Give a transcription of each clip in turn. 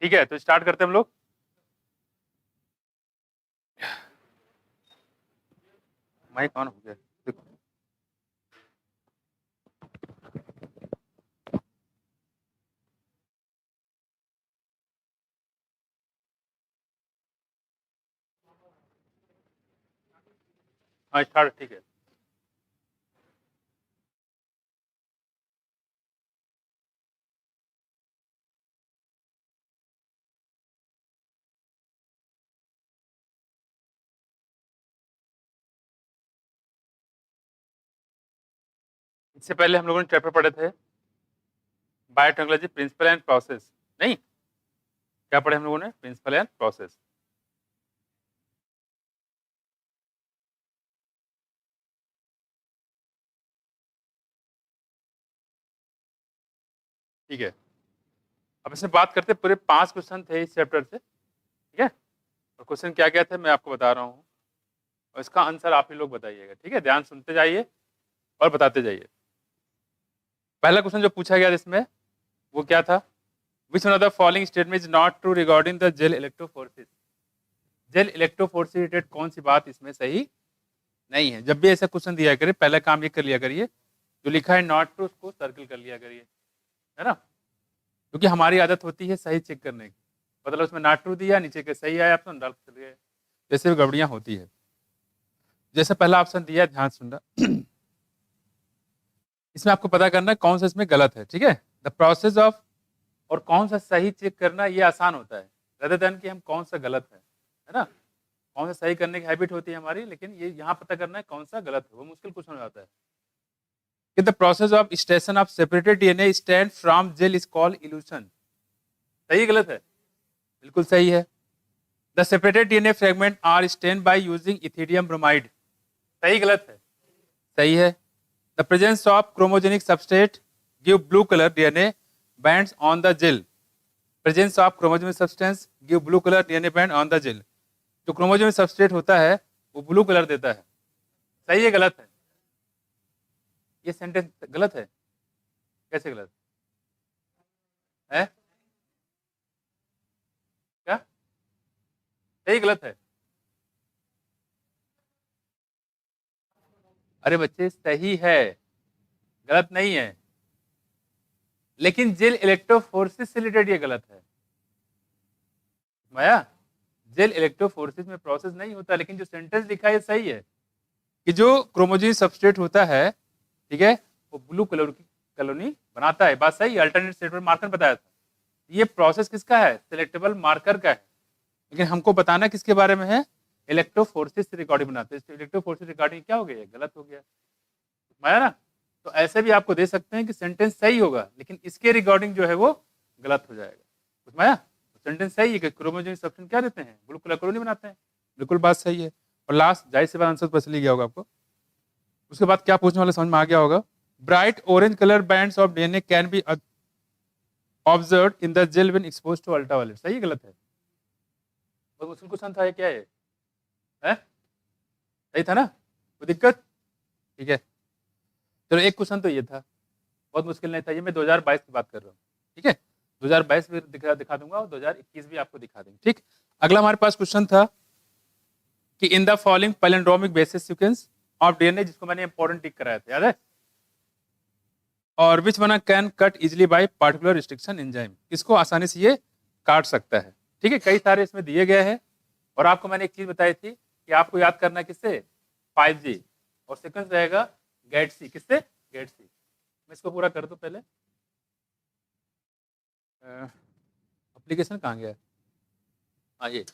ठीक है, तो स्टार्ट करते हैं हम लोग। माइक ऑन हो गया, देखो। हाँ स्टार्ट, ठीक है। इससे पहले हम लोगों ने चैप्टर पढ़े थे बायोटेक्नोलॉजी प्रिंसिपल एंड प्रोसेस, नहीं क्या पढ़े हम लोगों ने? Principle and process. ठीक है, अब इसमें बात करते पूरे 5 क्वेश्चन थे इस चैप्टर से, ठीक है। और क्वेश्चन क्या क्या थे मैं आपको बता रहा हूँ, और इसका आंसर आप ही लोग बताइएगा, ठीक है। ध्यान सुनते जाइए और बताते जाइए। पहला क्वेश्चन जो पूछा गया इसमें वो क्या था? Which one of the following statement is not true regarding the gel electrophoresis. Gel electrophoresis से रिलेटेड कौन सी बात इसमें सही नहीं है? जब भी ऐसा क्वेश्चन दिया करिए पहला काम ये कर लिया करिए, जो लिखा है नॉट ट्रू उसको सर्कल कर लिया करिए, है ना। क्योंकि हमारी आदत होती है सही चेक करने की, मतलब उसमें नॉट ट्रू दिया, नीचे के सही आया ऑप्शन डाल चल गए, जैसे गड़बड़ियां होती है। जैसे पहला ऑप्शन दिया, ध्यान सुनना। इसमें आपको पता करना है कौन सा इसमें गलत है, ठीक है। द प्रोसेस ऑफ, और कौन सा सही चेक करना ये आसान होता है rather देन कि हम कौन सा गलत है ना। कौन सा सही करने की हैबिट होती है हमारी, लेकिन ये यहाँ पता करना है कौन सा गलत है, वो मुश्किल क्वेश्चन हो जाता है। कि the process of station of separated DNA strand from gel is called elution. सही गलत है? बिल्कुल सही है। The separated DNA fragment are stain by using ethidium bromide. सही गलत है? सही है। The presence of chromogenic substrate give blue colour DNA bands on the gel. Presence of chromogenic substance give blue colour DNA band on the gel. जो chromogenic substrate होता है वो blue colour देता है। सही है गलत है? ये सेंटेंस गलत है। कैसे गलत है? क्या सही गलत है? अरे बच्चे सही है, गलत नहीं है। लेकिन जेल इलेक्ट्रोफोर्सिस से रिलेटेड ये गलत है। माया, जेल इलेक्ट्रोफोर्सिस में प्रोसेस नहीं होता, लेकिन जो सेंटेंस लिखा है सही है कि जो क्रोमोजिन सबस्ट्रेट होता है, ठीक है, वो ब्लू कलर की कॉलोनी बनाता है। बात सही है, अल्टरनेट स्टेटमेंट मार्कर बताया था। ये प्रोसेस किसका है? सिलेक्टेबल मार्कर का है। लेकिन हमको बताना किसके बारे में है? इलेक्ट्रोफोर्सिस से रिकॉर्डिंग बनाते हैं। इलेक्ट्रोफोर्सिस रिकॉर्डिंग क्या हो गया? गलत हो गया, माया ना। तो ऐसे भी आपको दे सकते हैं कि सेंटेंस सही होगा, लेकिन इसके रिकॉर्डिंग जो है वो गलत हो जाएगा। माया, सेंटेंस सही है कि क्रोमोजोम सब्सटेंस क्या देते हैं? ब्लू कलर कॉलोनी बनाते हैं। बिल्कुल बात सही है। और लास्ट जाहिर सी बात आंसर बस लिया होगा आपको। उसके बाद क्या पूछने वाले समझ में आ गया होगा। Bright orange colour bands of DNA can be observe in the gel when exposed to ultraviolet. सही है गलत है? बहुत मुश्किल क्वेश्चन था ये, क्या है? सही था ना? कोई दिक्कत? ठीक है, चलो एक क्वेश्चन तो ये था, बहुत मुश्किल नहीं था ये। मैं 2022 की बात कर रहा हूँ, ठीक है। 2022 भी दिखा दूंगा और 2021 भी आपको दिखा देंगे, ठीक। अगला हमारे पास क्वेश्चन था कि in the following palindromic basis sequence of DNA, जिसको मैंने इंपॉर्टेंट टिक कराया था, याद है। और which one can cut easily by particular restriction enzyme. इसको आसानी से ये काट सकता है, ठीक है। कई सारे इसमें दिए गए हैं। और आपको मैंने एक चीज बताई थी कि आपको याद करना है किससे? 5G, और सीक्वेंस रहेगा गेट-सी। किससे? गेट-सी। मैं इसको पूरा कर दूं पहले। एप्लीकेशन कहाँ गया? हाँ ये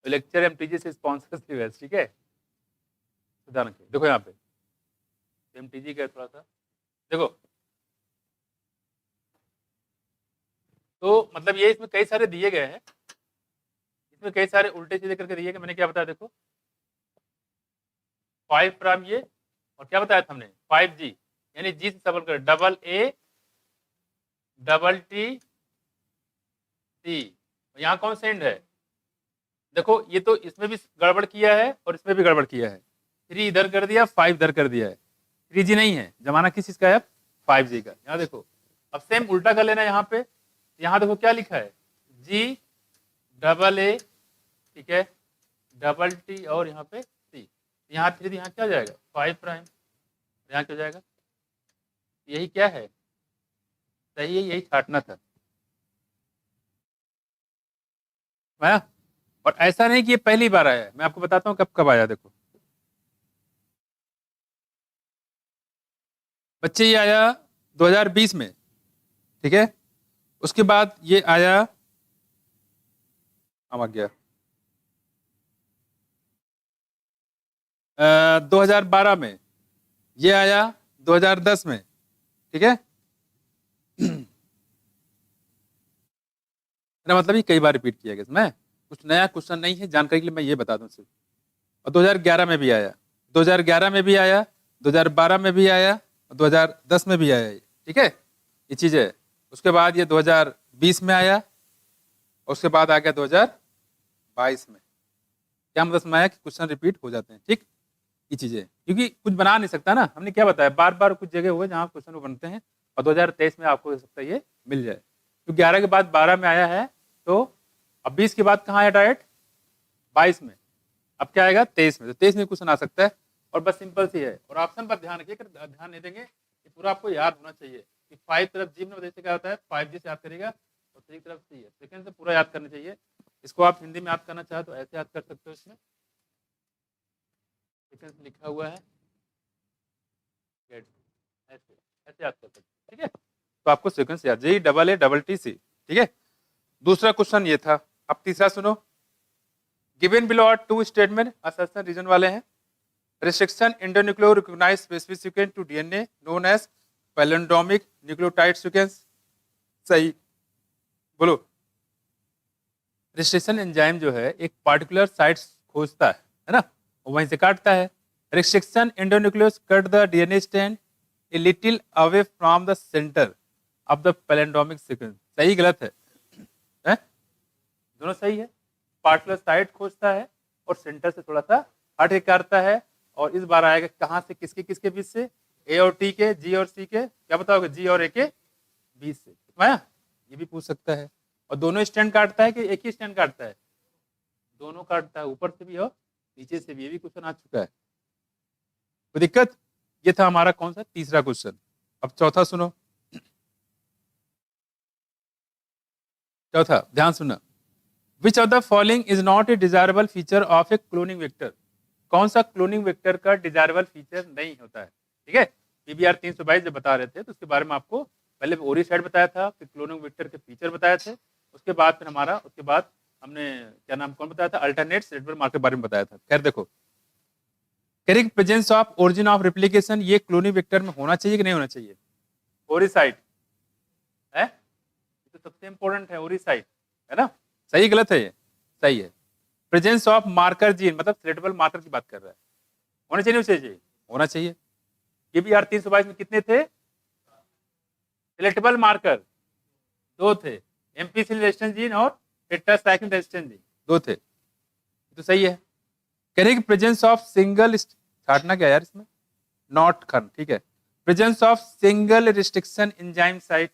लेक्चर एमटीजी से स्पॉन्सरशिप है, ठीक है। ध्यान रखिए, देखो यहाँ पे एमटीजी का थोड़ा सा देखो। तो मतलब ये इसमें कई सारे दिए गए हैं, इसमें कई सारे उल्टे सीधे करके दिए गए। मैंने क्या बताया देखो, 5 प्राइम ये, और क्या बताया था हमने? 5G, यानी जी से सबल कर double A double T C. यहाँ कौन सा एंड है? देखो ये तो इसमें भी गड़बड़ किया है और इसमें भी गड़बड़ किया है। 3 इधर कर दिया, 5 इधर कर दिया है। 3G नहीं है, जमाना किस चीज का है, 5G का। यहाँ देखो, अब सेम उल्टा कर लेना यहाँ पे, यहाँ देखो क्या लिखा है, G AA, ठीक है, T और यहाँ पे C, यहाँ 3, यहाँ क्या जाएगा 5', यहाँ क्या जाएगा, यही क्या है, सही है, यही छाटना था। आया? और ऐसा नहीं कि ये पहली बार आया है, मैं आपको बताता हूँ कब कब आया। देखो बच्चे, ये आया 2020 में, ठीक है, उसके बाद ये आया, आ गया 2012 में, ये आया 2010 में, ठीक है। मेरा मतलब ये कई बार रिपीट किया गया, मैं कुछ नया क्वेश्चन नहीं है, जानकारी के लिए मैं ये बता दूं सिर्फ। और 2011 में भी आया, 2011 में भी आया, 2012 में भी आया, और 2010 में भी आया, ठीक है, ये चीज है। उसके बाद ये 2020 में आया, और उसके बाद आ गया 2022 में। क्या मतलब समझ आया कि क्वेश्चन रिपीट हो जाते हैं, ठीक, ये चीजें, क्योंकि कुछ बना नहीं सकता ना, हमने क्या बताया, बार बार कुछ जगह हुए जहाँ क्वेश्चन वो बनते हैं, और 2023 में आपको हो सकता है ये मिल जाए, क्योंकि 11 के बाद 12 में आया है, तो अब 20 के बाद कहाँ आया डायरेक्ट 22 में, अब क्या आएगा 23 में, तो 23 में क्वेश्चन आ सकता है। और बस सिंपल सी है, और ऑप्शन पर ध्यान रखिए, अगर ध्यान नहीं देंगे ये पूरा आपको याद होना चाहिए कि 5 तरफ जी में वजह क्या होता है, 5G से याद करेगा, और 3 तरफ सी है, सेकंड से पूरा याद करना चाहिए। इसको आप हिंदी में याद करना चाहे तो ऐसे याद कर सकते हो, इसमें सेकंड से लिखा हुआ है, ऐसे ऐसे याद कर सकते हो, ठीक है। तो आपको सीक्वेंस याद, JEEAATTC, ठीक है। दूसरा क्वेश्चन ये था। अब तीसरा सुनो, given below are 2 statement, assertion reason वाले हैं। Restriction endonuclease recognize specific sequence to DNA known as palindromic nucleotide sequence, सही बोलो। रिस्ट्रिक्शन एंजाइम जो है एक पार्टिकुलर साइट खोजता है ना, वहीं से काटता है। Restriction endonuclease cut the DNA strand a little away from the centre of the palindromic sequence, सही गलत है, दोनों सही है। पार्टिकुलर साइट खोजता है और सेंटर से थोड़ा सा हट के काटता है, और इस बार आएगा कहां से, किसके किसके बीच से, A और T के, G और C के, क्या बताओगे, G और A के बीच से, आया? ये भी पूछ सकता है। और दोनों स्टैंड काटता है कि एक ही स्टैंड काटता है, दोनों काटता है, ऊपर से भी और नीचे से भी, ये भी क्वेश्चन आ चुका है, कोई दिक्कत। ये था हमारा कौन सा, तीसरा क्वेश्चन। अब चौथा सुनो, चौथा ध्यान सुनना, which of the following is not a desirable feature of A cloning vector, कौन सा क्लोनिंग वेक्टर का डिजायरेबल फीचर नहीं होता है, ठीक है। PBR 322 जब बता रहे थे तो उसके बारे में आपको पहले ओरी साइड बताया था, फिर क्लोनिंग वेक्टर के फीचर बताए थे, उसके बाद फिर हमारा, उसके बाद हमने क्या नाम कौन बताया था, अल्टरनेट सेलेक्टेबल मार्कर के बारे में बताया था। खैर देखो, correct presence of origin of replication, ये क्लोनिंग वेक्टर में होना चाहिए कि नहीं होना चाहिए, ओरी साइड है, तो सबसे इंपॉर्टेंट है ओरी साइड, है ना, सही गलत है, ये सही है। प्रेजेंस ऑफ मार्कर जीन, मतलब सिलेक्टेबल मार्कर की बात कर रहा है, होना चाहिए नहीं चाहिए, होना चाहिए। PBR 322 में कितने थे सिलेक्टेबल मार्कर, 2 थे, एम्पीसिलिन रेजिस्टेंस जीन और टेट्रासाइक्लिन रेजिस्टेंस जीन, 2 थे, तो सही है। करेक्ट प्रेजेंस ऑफ सिंगल, छाटना क्या यार इसमें, नॉट खन, ठीक है। Presence of single restriction enzyme site,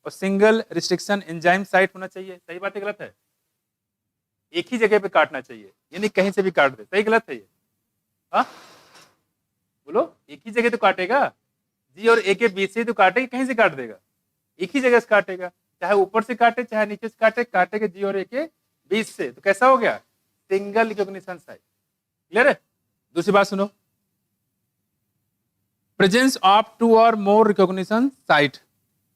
और सिंगल रिस्ट्रिक्शन एंजाइम साइट होना चाहिए, सही बात है गलत है, एक ही जगह पे काटना चाहिए, यानी कहीं से भी काट दे, सही गलत है ये, हाँ बोलो, एक ही जगह तो काटेगा, G और A के बीच से तो काटेगा, कहीं से काट देगा, एक ही जगह से काटेगा, चाहे ऊपर से काटे चाहे नीचे से काटे, काटेगा G और A के बीच से, तो कैसा हो गया, सिंगल रिकॉग्निशन साइट, क्लियर है। दूसरी बात सुनो, प्रेजेंस ऑफ 2 और मोर रिकॉग्निशन साइट,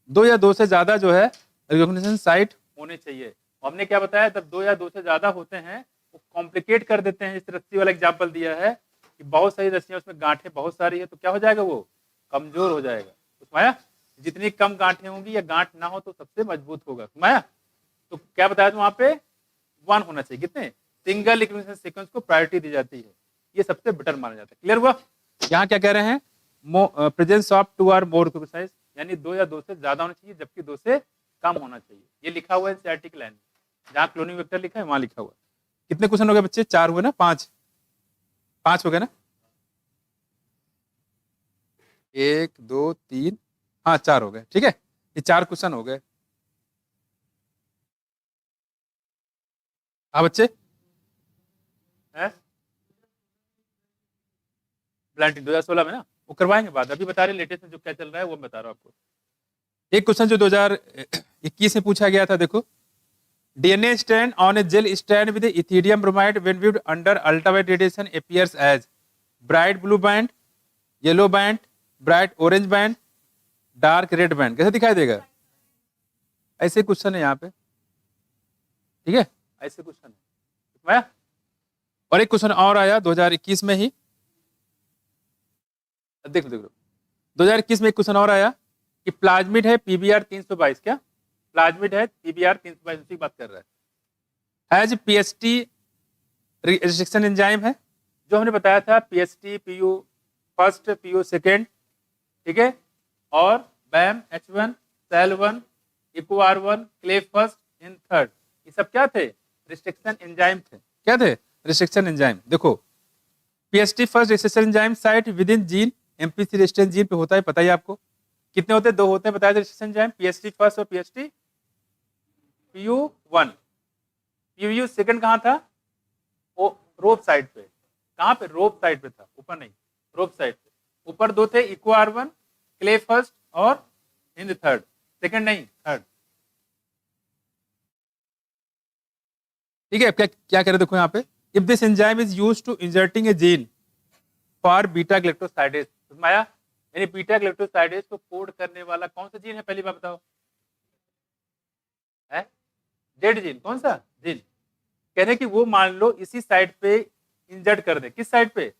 2 या 2 से ज्यादा जो है रिकॉग्निशन साइट होने चाहिए। हमने क्या बताया, जब 2 या 2 से ज्यादा होते हैं वो कॉम्प्लिकेट कर देते हैं, इस रस्सी वाला एग्जाम्पल दिया है कि बहुत सारी रस्सियां, उसमें गांठें बहुत सारी है, तो क्या हो जाएगा, वो कमजोर हो जाएगा, सुमाया, जितनी कम गांठें होंगी या गांठ ना हो तो सबसे मजबूत होगा, सुमाया। तो क्या बताया वहां पे 1 होना चाहिए, कितने, सिंगल रिकॉग्निशन सीक्वेंस को प्रायोरिटी दी जाती है, ये सबसे बेटर माना जाता है, क्लियर हुआ। यहाँ क्या कह रहे हैं, प्रेजेंस ऑफ 2 और मोर रिकॉग्निशन, यानी 2 या 2 से ज्यादा होना चाहिए, जबकि 2 से कम होना चाहिए, ये लिखा हुआ है एनसीईआरटी की लाइन में, जहाँ क्लोनिंग वेक्टर लिखा है वहां लिखा हुआ है। कितने क्वेश्चन हो गए बच्चे, 4 हुए ना, 5 हो गए ना। 1 2 3, हाँ 4 हो गए, ठीक है, ये 4 क्वेश्चन हो गए। हाँ बच्चे, प्लांटिंग 2016 में ना, वो करवाएंगे बाद, अभी बता रहे लेटेस्ट में जो क्या चल रहा है वो मैं बता रहा हूँ आपको। एक क्वेश्चन जो 2021 में पूछा गया था, देखो, DNA strand on a gel strand with ethidium bromide when viewed under ultraviolet radiation appears as bright blue band, yellow band, bright orange band, dark red band. कैसे दिखाई देगा? ऐसे क्वेश्चन है यहाँ पे, ठीक है, ऐसे क्वेश्चन है। और एक क्वेश्चन और आया 2021 में ही, देख लो 2021 में एक क्वेश्चन और आया कि प्लाज्मिड है PBr 322, क्या प्लाज्मिड है PBr 322, उसी की बात कर रहा है। एज PST रिस्ट्रिक्शन एंजाइम है, जो हमने बताया था PST PU first PU second, ठीक है, और BAM H1 SEL1 EcoR1 क्ले फर्स्ट इन थर्ड, ये सब क्या थे? रिस्ट्रिक्शन एंजाइम थे। क्या थे? Restriction enzyme. देखो, PST first restriction enzyme site with in gene MPC resistance gene पे होता है, पता ही आपको। कितने होते हैं? 2 होते हैं, बताया था रिस्ट्रिक्शन एंजाइम, PST फर्स्ट और PST PU1। PU सेकंड कहाँ था? वो रोप साइड पे। कहाँ पे? रोप साइड पे था, ऊपर नहीं, रोप साइड पे। ऊपर 2 थे, EcoR1 क्ले फर्स्ट और इन थर्ड, सेकंड नहीं, थर्ड। ठीक है, क्या क्या कह रहे देखो यहाँ पे, if this enzyme is used to inserting a gene for beta galactosidase, माया, यानी बीटा ग्लैक्टोसाइडेज को कोड करने वाला कौन सा जीन है? पहली बार बताओ, है जेड जीन। कौन सा जीन? कह रहे कि वो मान लो इसी साइड पे इंजर्ट कर दे। किस साइड पे?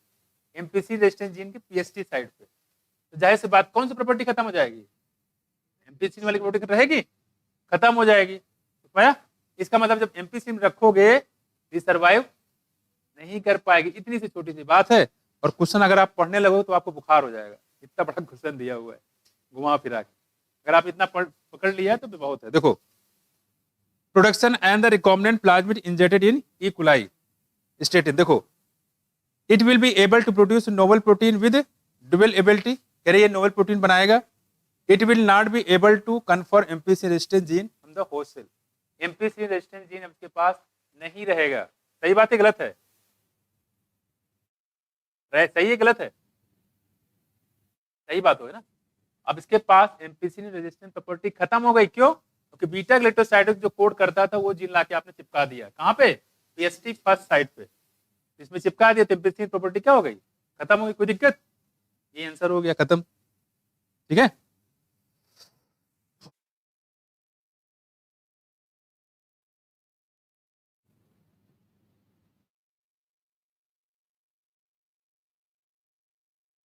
एमपीसी रेजिस्टेंस जीन के PST साइड पे। तो जाहिर सी बात, कौन सी प्रॉपर्टी खत्म हो जाएगी? एमपीसी वाली प्रॉपर्टी रहेगी, खत्म हो जाएगी। माया, इसका मतलब जब एमपीसी में रखोगे ये सर्वाइव नहीं कर पाएगी, इतनी सी छोटी सी बात है। और क्वेश्चन अगर आप पढ़ने लगो तो आपको बुखार हो जाएगा, इतना बड़ा क्वेश्चन दिया हुआ है घुमा फिरा के। अगर आप इतना पकड़ लिया तो बहुत है। देखो, production and the recombinant plasmid injected in E coli strain, देखो, it will be able to produce novel protein with dual ability, कह रही है नोवल प्रोटीन बनाएगा। It will not be able to confer MPC resistance gene from the host cell, MPC resistance gene उसके पास नहीं रहेगा। सही बात है गलत है? सही है गलत है? सही बात होगी ना। अब इसके पास एमपीसी रेजिस्टेंस प्रॉपर्टी खत्म हो गई, क्यों? क्योंकि बीटा ग्लैक्टोसाइड जो कोड करता था वो जीन लाके आपने चिपका दिया। कहाँ पे? PST फर्स्ट साइड पे, इसमें चिपका दिया तो एमपीसी प्रॉपर्टी क्या हो गई? खत्म हो गई। कोई दिक्कत? ये आंसर हो गया, खत्म। ठीक है,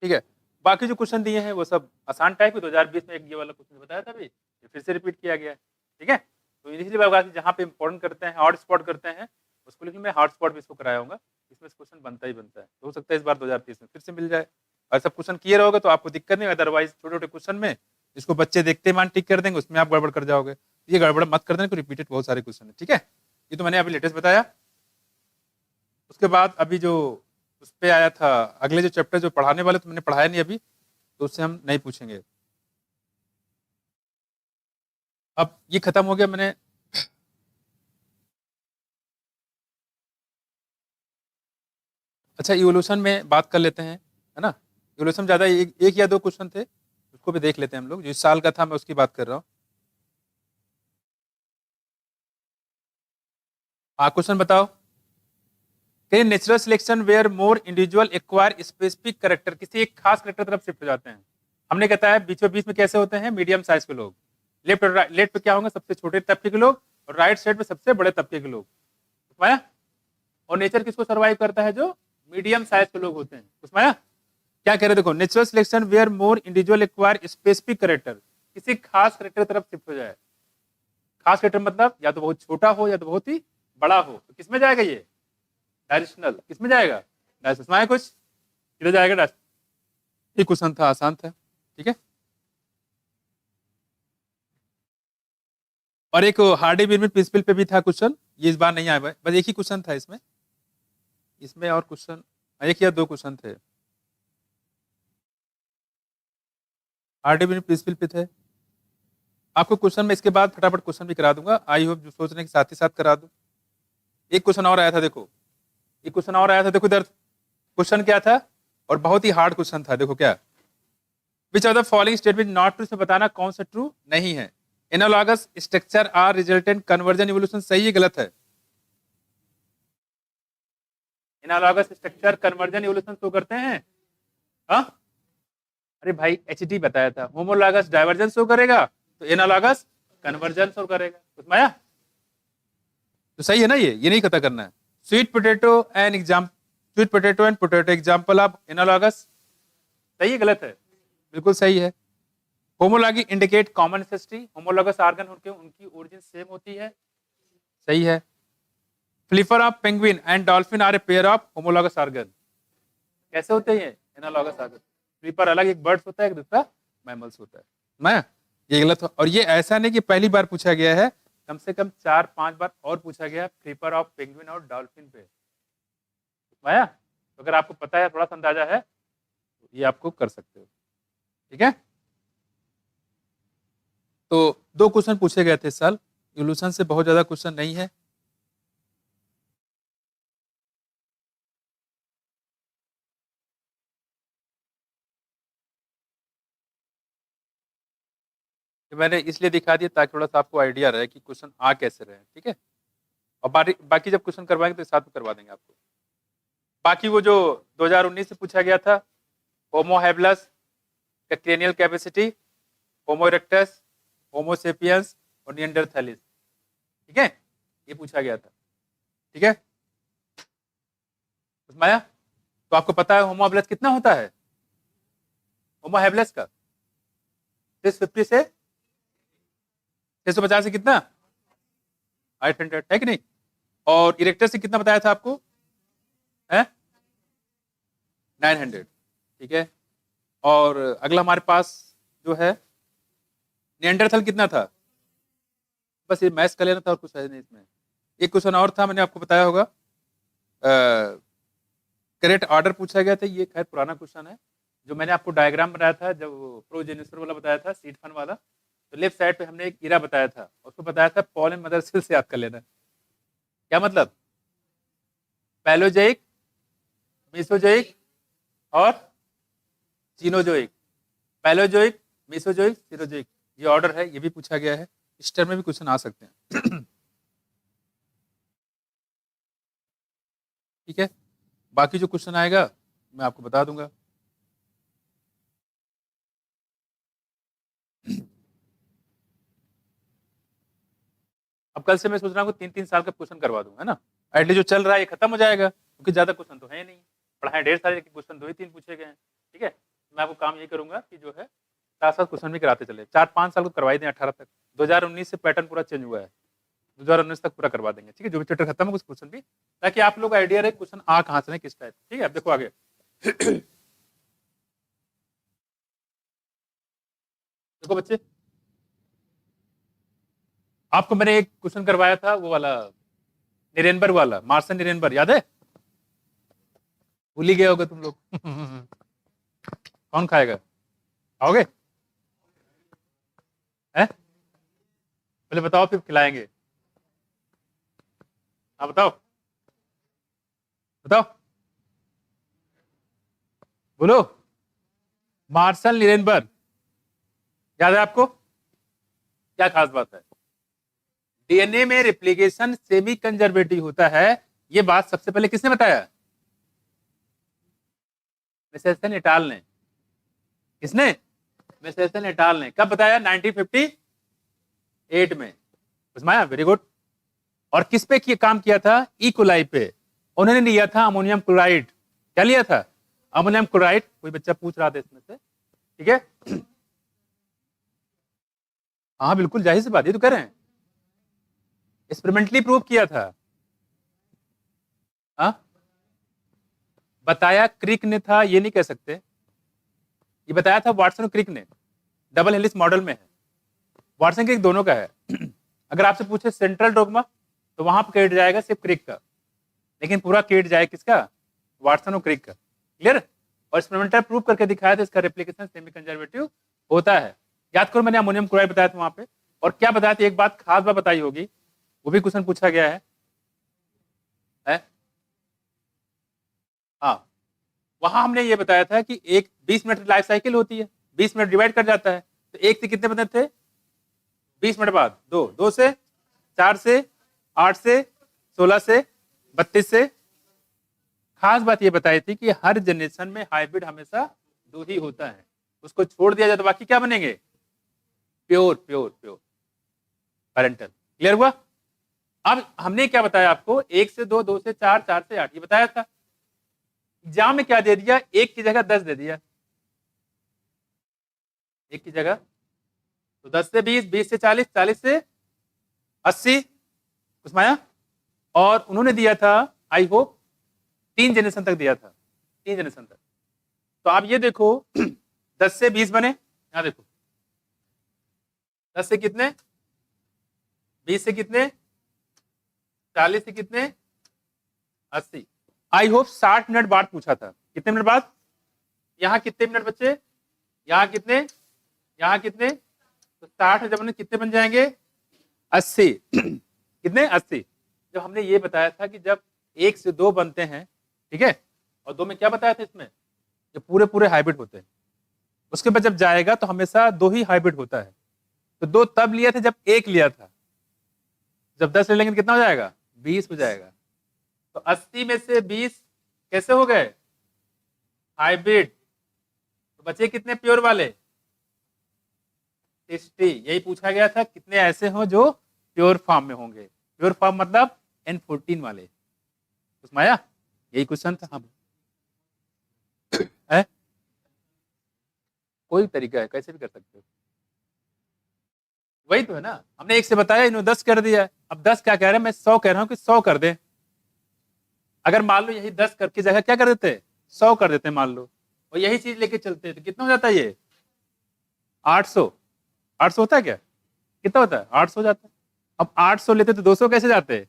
ठीक है। बाकी जो क्वेश्चन दिए हैं वो सब आसान टाइप है। 2020 में एक ये वाला क्वेश्चन बताया था अभी, ये फिर से रिपीट किया गया है। ठीक है, तो इनिशियली बात जहाँ पे इंपॉर्टेंट करते हैं, हॉट स्पॉट करते हैं, उसको लेकिन मैं हॉट स्पॉट भी इसको कराया हूँ, इसमें क्वेश्चन बनता ही बनता है। तो हो सकता है इस बार 2030 में फिर से मिल जाए। और सब क्वेश्चन क्लियर होगा तो आपको दिक्कत नहीं, अदरवाइज छोटे छोटे क्वेश्चन में इसको बच्चे देखते मान टिक कर देंगे, उसमें आप गड़बड़ कर जाओगे। ये गड़बड़ मत कर देना, रिपीटेड बहुत सारे क्वेश्चन है। ठीक है, ये तो मैंने अभी लेटेस्ट बताया। उसके बाद अभी जो उस पर आया था, अगले जो चैप्टर जो पढ़ाने वाले तो मैंने पढ़ाया नहीं अभी, तो उससे हम नहीं पूछेंगे। अब ये खत्म हो गया। मैंने अच्छा इवोल्यूशन में बात कर लेते हैं, है ना। इवोल्यूशन ज्यादा एक या दो क्वेश्चन थे, उसको भी देख लेते हैं हम लोग। जो इस साल का था मैं उसकी बात कर रहा हूँ। हाँ, क्वेश्चन बताओ। कहीं natural selection where more individual acquire specific character, किसी एक खास करेक्टर तरफ शिफ्ट हो जाते हैं। हमने कहता है बीचों बीच में कैसे होते हैं? मीडियम साइज के लोग। लेफ्ट और लेफ्ट पे क्या होंगे? सबसे छोटे तबके के लोग, और राइट साइड पे सबसे बड़े तबके के लोग। उसमाया, और नेचर किसको सर्वाइव करता है? जो मीडियम साइज के लोग होते हैं। उसमाया क्या कह रहे? देखो, natural selection where more individual acquire specific character, किसी खास करेक्टर तरफ शिफ्ट हो जाए। खास करेक्टर मतलब या तो बहुत छोटा हो या तो बहुत ही बड़ा हो, तो किसमें जाएगा? ये डायरेक्शनल। किसमें जाएगा? डायरेक्शनल। कुछ किधर जाएगा? डायरेक्शनल। ये क्वेश्चन था, आसान था। ठीक है, और एक हार्डी बिरमिन प्रिंसिपल पे भी था क्वेश्चन, ये इस बार नहीं आया, बस एक ही क्वेश्चन था इसमें। इसमें और क्वेश्चन एक या दो क्वेश्चन थे। आरडीबी प्रिंसिपल पिथ है। आपको क्वेश्चन में इसके बाद फटाफट क्वेश्चन भी करा दूंगा, आई होप जो सोच रहे हैं कि साथ ही साथ करा दूं। एक क्वेश्चन और आया था, देखो एक क्वेश्चन और आया था, देखो इधर क्वेश्चन क्या था और बहुत ही हार्ड क्वेश्चन था। देखो क्या, which of the following statement not true, से बताना कौन सा ट्रू नहीं है। Analogous structure are resultant conversion evolution, सही है गलत है? Analogous structure conversion evolution show करते हैं? हाँ, अरे भाई एचडी बताया था, होमोलॉगस डाइवर्जन शो करेगा तो एनालॉगस कन्वर्जन शो करेगा। उसमें तो सही है ना, ये नहीं पता करना है। Sweet potato and exam, sweet potato and potato example of analogous, सही है गलत है? बिल्कुल सही है। Homology indicate common ancestry, homologous organ होकर उनकी ओरिजिन सेम होती है, सही है। Flipper of penguin and dolphin are a pair of homologous organ, कैसे होते हैं एनालॉगस ऑर्गन? फ्लिपर अलग एक बर्ड्स होता है, एक दूसरा मैमल्स होता है। मैं ये गलत हो, और ये ऐसा नहीं कि पहली बार पूछा गया है, कम से कम 4-5 बार और पूछा गया फ्लिपर ऑफ पेंगुइन और डॉल्फिन पे। माया, तो अगर आपको पता है, थोड़ा सा अंदाजा है, तो ये आपको कर सकते हो, ठीक है। तो 2 क्वेश्चन पूछे गए थे इस साल, इवोल्यूशन से बहुत ज्यादा क्वेश्चन नहीं है। तो मैंने इसलिए दिखा दिया ताकि थोड़ा सा आपको आइडिया रहे कि क्वेश्चन आ कैसे रहे, ठीक है। और बाकी जब क्वेश्चन करवाएंगे तो साथ में करवा देंगे आपको। बाकी वो जो 2019 से पूछा गया था, होमो हैबिलस का क्रेनियल कैपेसिटी, होमो इरेक्टस, होमो सेपियंस और निएंडरथैलिस, ठीक है, ये पूछा गया था, ठीक है। माया, तो आपको पता है होमो हैबिलस कितना होता है? होमो हैबिलस का 650 से 650 से कितना, 800 है कि नहीं? और इरेक्टस से कितना बताया था आपको, है 900, ठीक है। और अगला हमारे पास जो है निएंडरथल कितना था? बस ये मैथ्स कर लेना था और कुछ है नहीं इसमें। एक क्वेश्चन और था, मैंने आपको बताया होगा, करेक्ट ऑर्डर पूछा गया था, ये खैर पुराना क्वेश्चन है। जो मैंने आपको डायग्राम बनाया था, जब प्रोजेनिसर वाला बताया था, सीड फन वाला, तो लेफ्ट साइड पे हमने एक इरा बताया था, उसको बताया था पॉलन मदर सेल से याद कर लेना। क्या मतलब? पैलोजोइक, मेसोजोइक और सीनोजोइक, पैलोजोइक, मेसोजोइक, सीनोजोइक, ये ऑर्डर है, ये भी पूछा गया है। इस टर्म में भी क्वेश्चन आ सकते हैं। ठीक है, बाकी जो क्वेश्चन आएगा मैं आपको बता दूंगा। अब कल से मैं सोच रहा हूँ 3-3 साल का क्वेश्चन करवा दूं, है ना। एटलीस्ट जो चल रहा है ये खत्म हो जाएगा, क्योंकि ज्यादा क्वेश्चन तो है नहीं, पढ़ाए ढेर सारे, क्वेश्चन 2 ही 3 पूछे गए हैं, ठीक है। मैं आपको काम ये करूंगा कि जो है 7-7 क्वेश्चन भी कराते चले, 4-5 साल को करवाई दें, 18 तक। 2019 से पैटर्न पूरा चेंज हुआ है, 2019 तक पूरा करवा देंगे, ठीक है। जो भी चैप्टर खत्म हो कुछ क्वेश्चन भी, ताकि आप लोग आइडिया रहे क्वेश्चन आ कहाँ से, किस टाइप, ठीक है। अब देखो आगे। देखो बच्चे, आपको मैंने एक क्वेश्चन करवाया था, वो वाला निरेनबर वाला, मार्सन निरेनबर, याद है? भूल ही गए होगे तुम लोग। कौन खाएगा, आओगे? हैं? पहले बताओ फिर खिलाएंगे। हाँ बताओ, बताओ, बोलो। मार्सल निरेनबर, याद है आपको? क्या खास बात है? डीएनए में रेप्लिकेशन सेमी कंजर्वेटिव होता है, ये बात सबसे पहले किसने बताया? मेसेल्सन एटाल ने। किसने? मेसेल्सन एटाल ने। कब बताया? 1958 में। उसमाया, वेरी गुड। और किस पे काम किया था? इकोलाई पे। उन्होंने लिया था अमोनियम क्लोराइड। क्या लिया था? Ammonium chloride. कोई बच्चा पूछ रहा था इसमें से, ठीक है। हाँ बिल्कुल जाहिर सी बात, ये तो कह रहे हैं, एक्सपेरिमेंटली प्रूव किया था। हाँ, बताया क्रिक ने था, ये नहीं कह सकते। ये बताया था वाटसन और क्रिक ने, डबल हेलिक्स मॉडल में है। वाटसन क्रिक दोनों का है। अगर आपसे पूछे सेंट्रल डोगमा, तो वहां पर क्रेडिट जाएगा सिर्फ क्रिक का, लेकिन पूरा क्रेडिट जाएगा किसका? वाटसन और क्रिक का। क्लियर? और एक्सपेरिमेंटल प्रूव करके दिखाया था इसका रेप्लिकेशन सेमी कंजर्वेटिव होता है। याद करो मैंने अमोनियम क्लोराइड बताया था वहां पे, और क्या बताया था, एक बात खास बात बताई होगी, वो भी क्वेश्चन पूछा गया है? हाँ, वहां हमने ये बताया था कि एक 20 मिनट लाइफ साइकिल होती है, 20 मिनट डिवाइड कर जाता है, तो एक से कितने बने थे? 20 मिनट बाद दो, 2 से 4 से 8 से 16 से 32 से। खास बात ये बताई थी कि हर जनरेशन में हाइब्रिड हमेशा 2 ही होता है, उसको छोड़ दिया जाए तो बाकी क्या बनेंगे? Pure pure pure parental. Clear हुआ? अब हमने क्या बताया आपको, 1 से 2, 2 से 4, 4 से 8 ये बताया था। एग्जाम में क्या दे दिया, 1 की जगह 10 दे दिया, 1 की जगह, तो 10 से 20, 20 से 40, 40 से 80, उसमें आया। और उन्होंने दिया था, आई होप 3 जनरेशन तक दिया था, 3 जनरेशन तक। तो आप ये देखो 10 से 20 बने, यहां देखो 10 से कितने, 20 से कितने, 40 से कितने, 80। आई होप 60 मिनट बाद पूछा था, कितने मिनट बाद? यहाँ कितने मिनट बचे, यहाँ कितने, यहाँ कितने, तो 60 जब कितने बन जाएंगे? 80 कितने? 80। जब हमने ये बताया था कि जब 1 से 2 बनते हैं, ठीक है, और 2 में क्या बताया था इसमें, ये पूरे पूरे हाइब्रिड होते हैं, उसके बाद जब जाएगा तो हमेशा 2 ही हाइब्रिड होता है। तो 2 तब लिया था जब 1 लिया था, जब 10 ले लेंगे तो कितना हो जाएगा? 20 हो जाएगा। तो 80 में से 20 कैसे हो गए? हाइब्रिड। तो बचे कितने प्योर वाले? 60। यही पूछा गया था, कितने ऐसे हो जो प्योर फॉर्म में होंगे? प्योर फॉर्म मतलब N14 वाले, उसमें आया, यही क्वेश्चन था। हाँ है? कोई तरीका है, कैसे भी कर सकते हो, वही तो है ना। हमने 1 से बताया, इन्होंने 10 कर दिया। अब 10 क्या कह रहे हैं, मैं 100 कह रहा हूं कि 100 कर दे। अगर मान लो यही 10 करके जगह क्या कर देते, 100 कर देते मान लो, और यही चीज लेके चलते तो कितना हो जाता है ये? 800। 800 होता है क्या? कितना होता है? 800 जाता है। अब 800 लेते तो 200 कैसे जाते?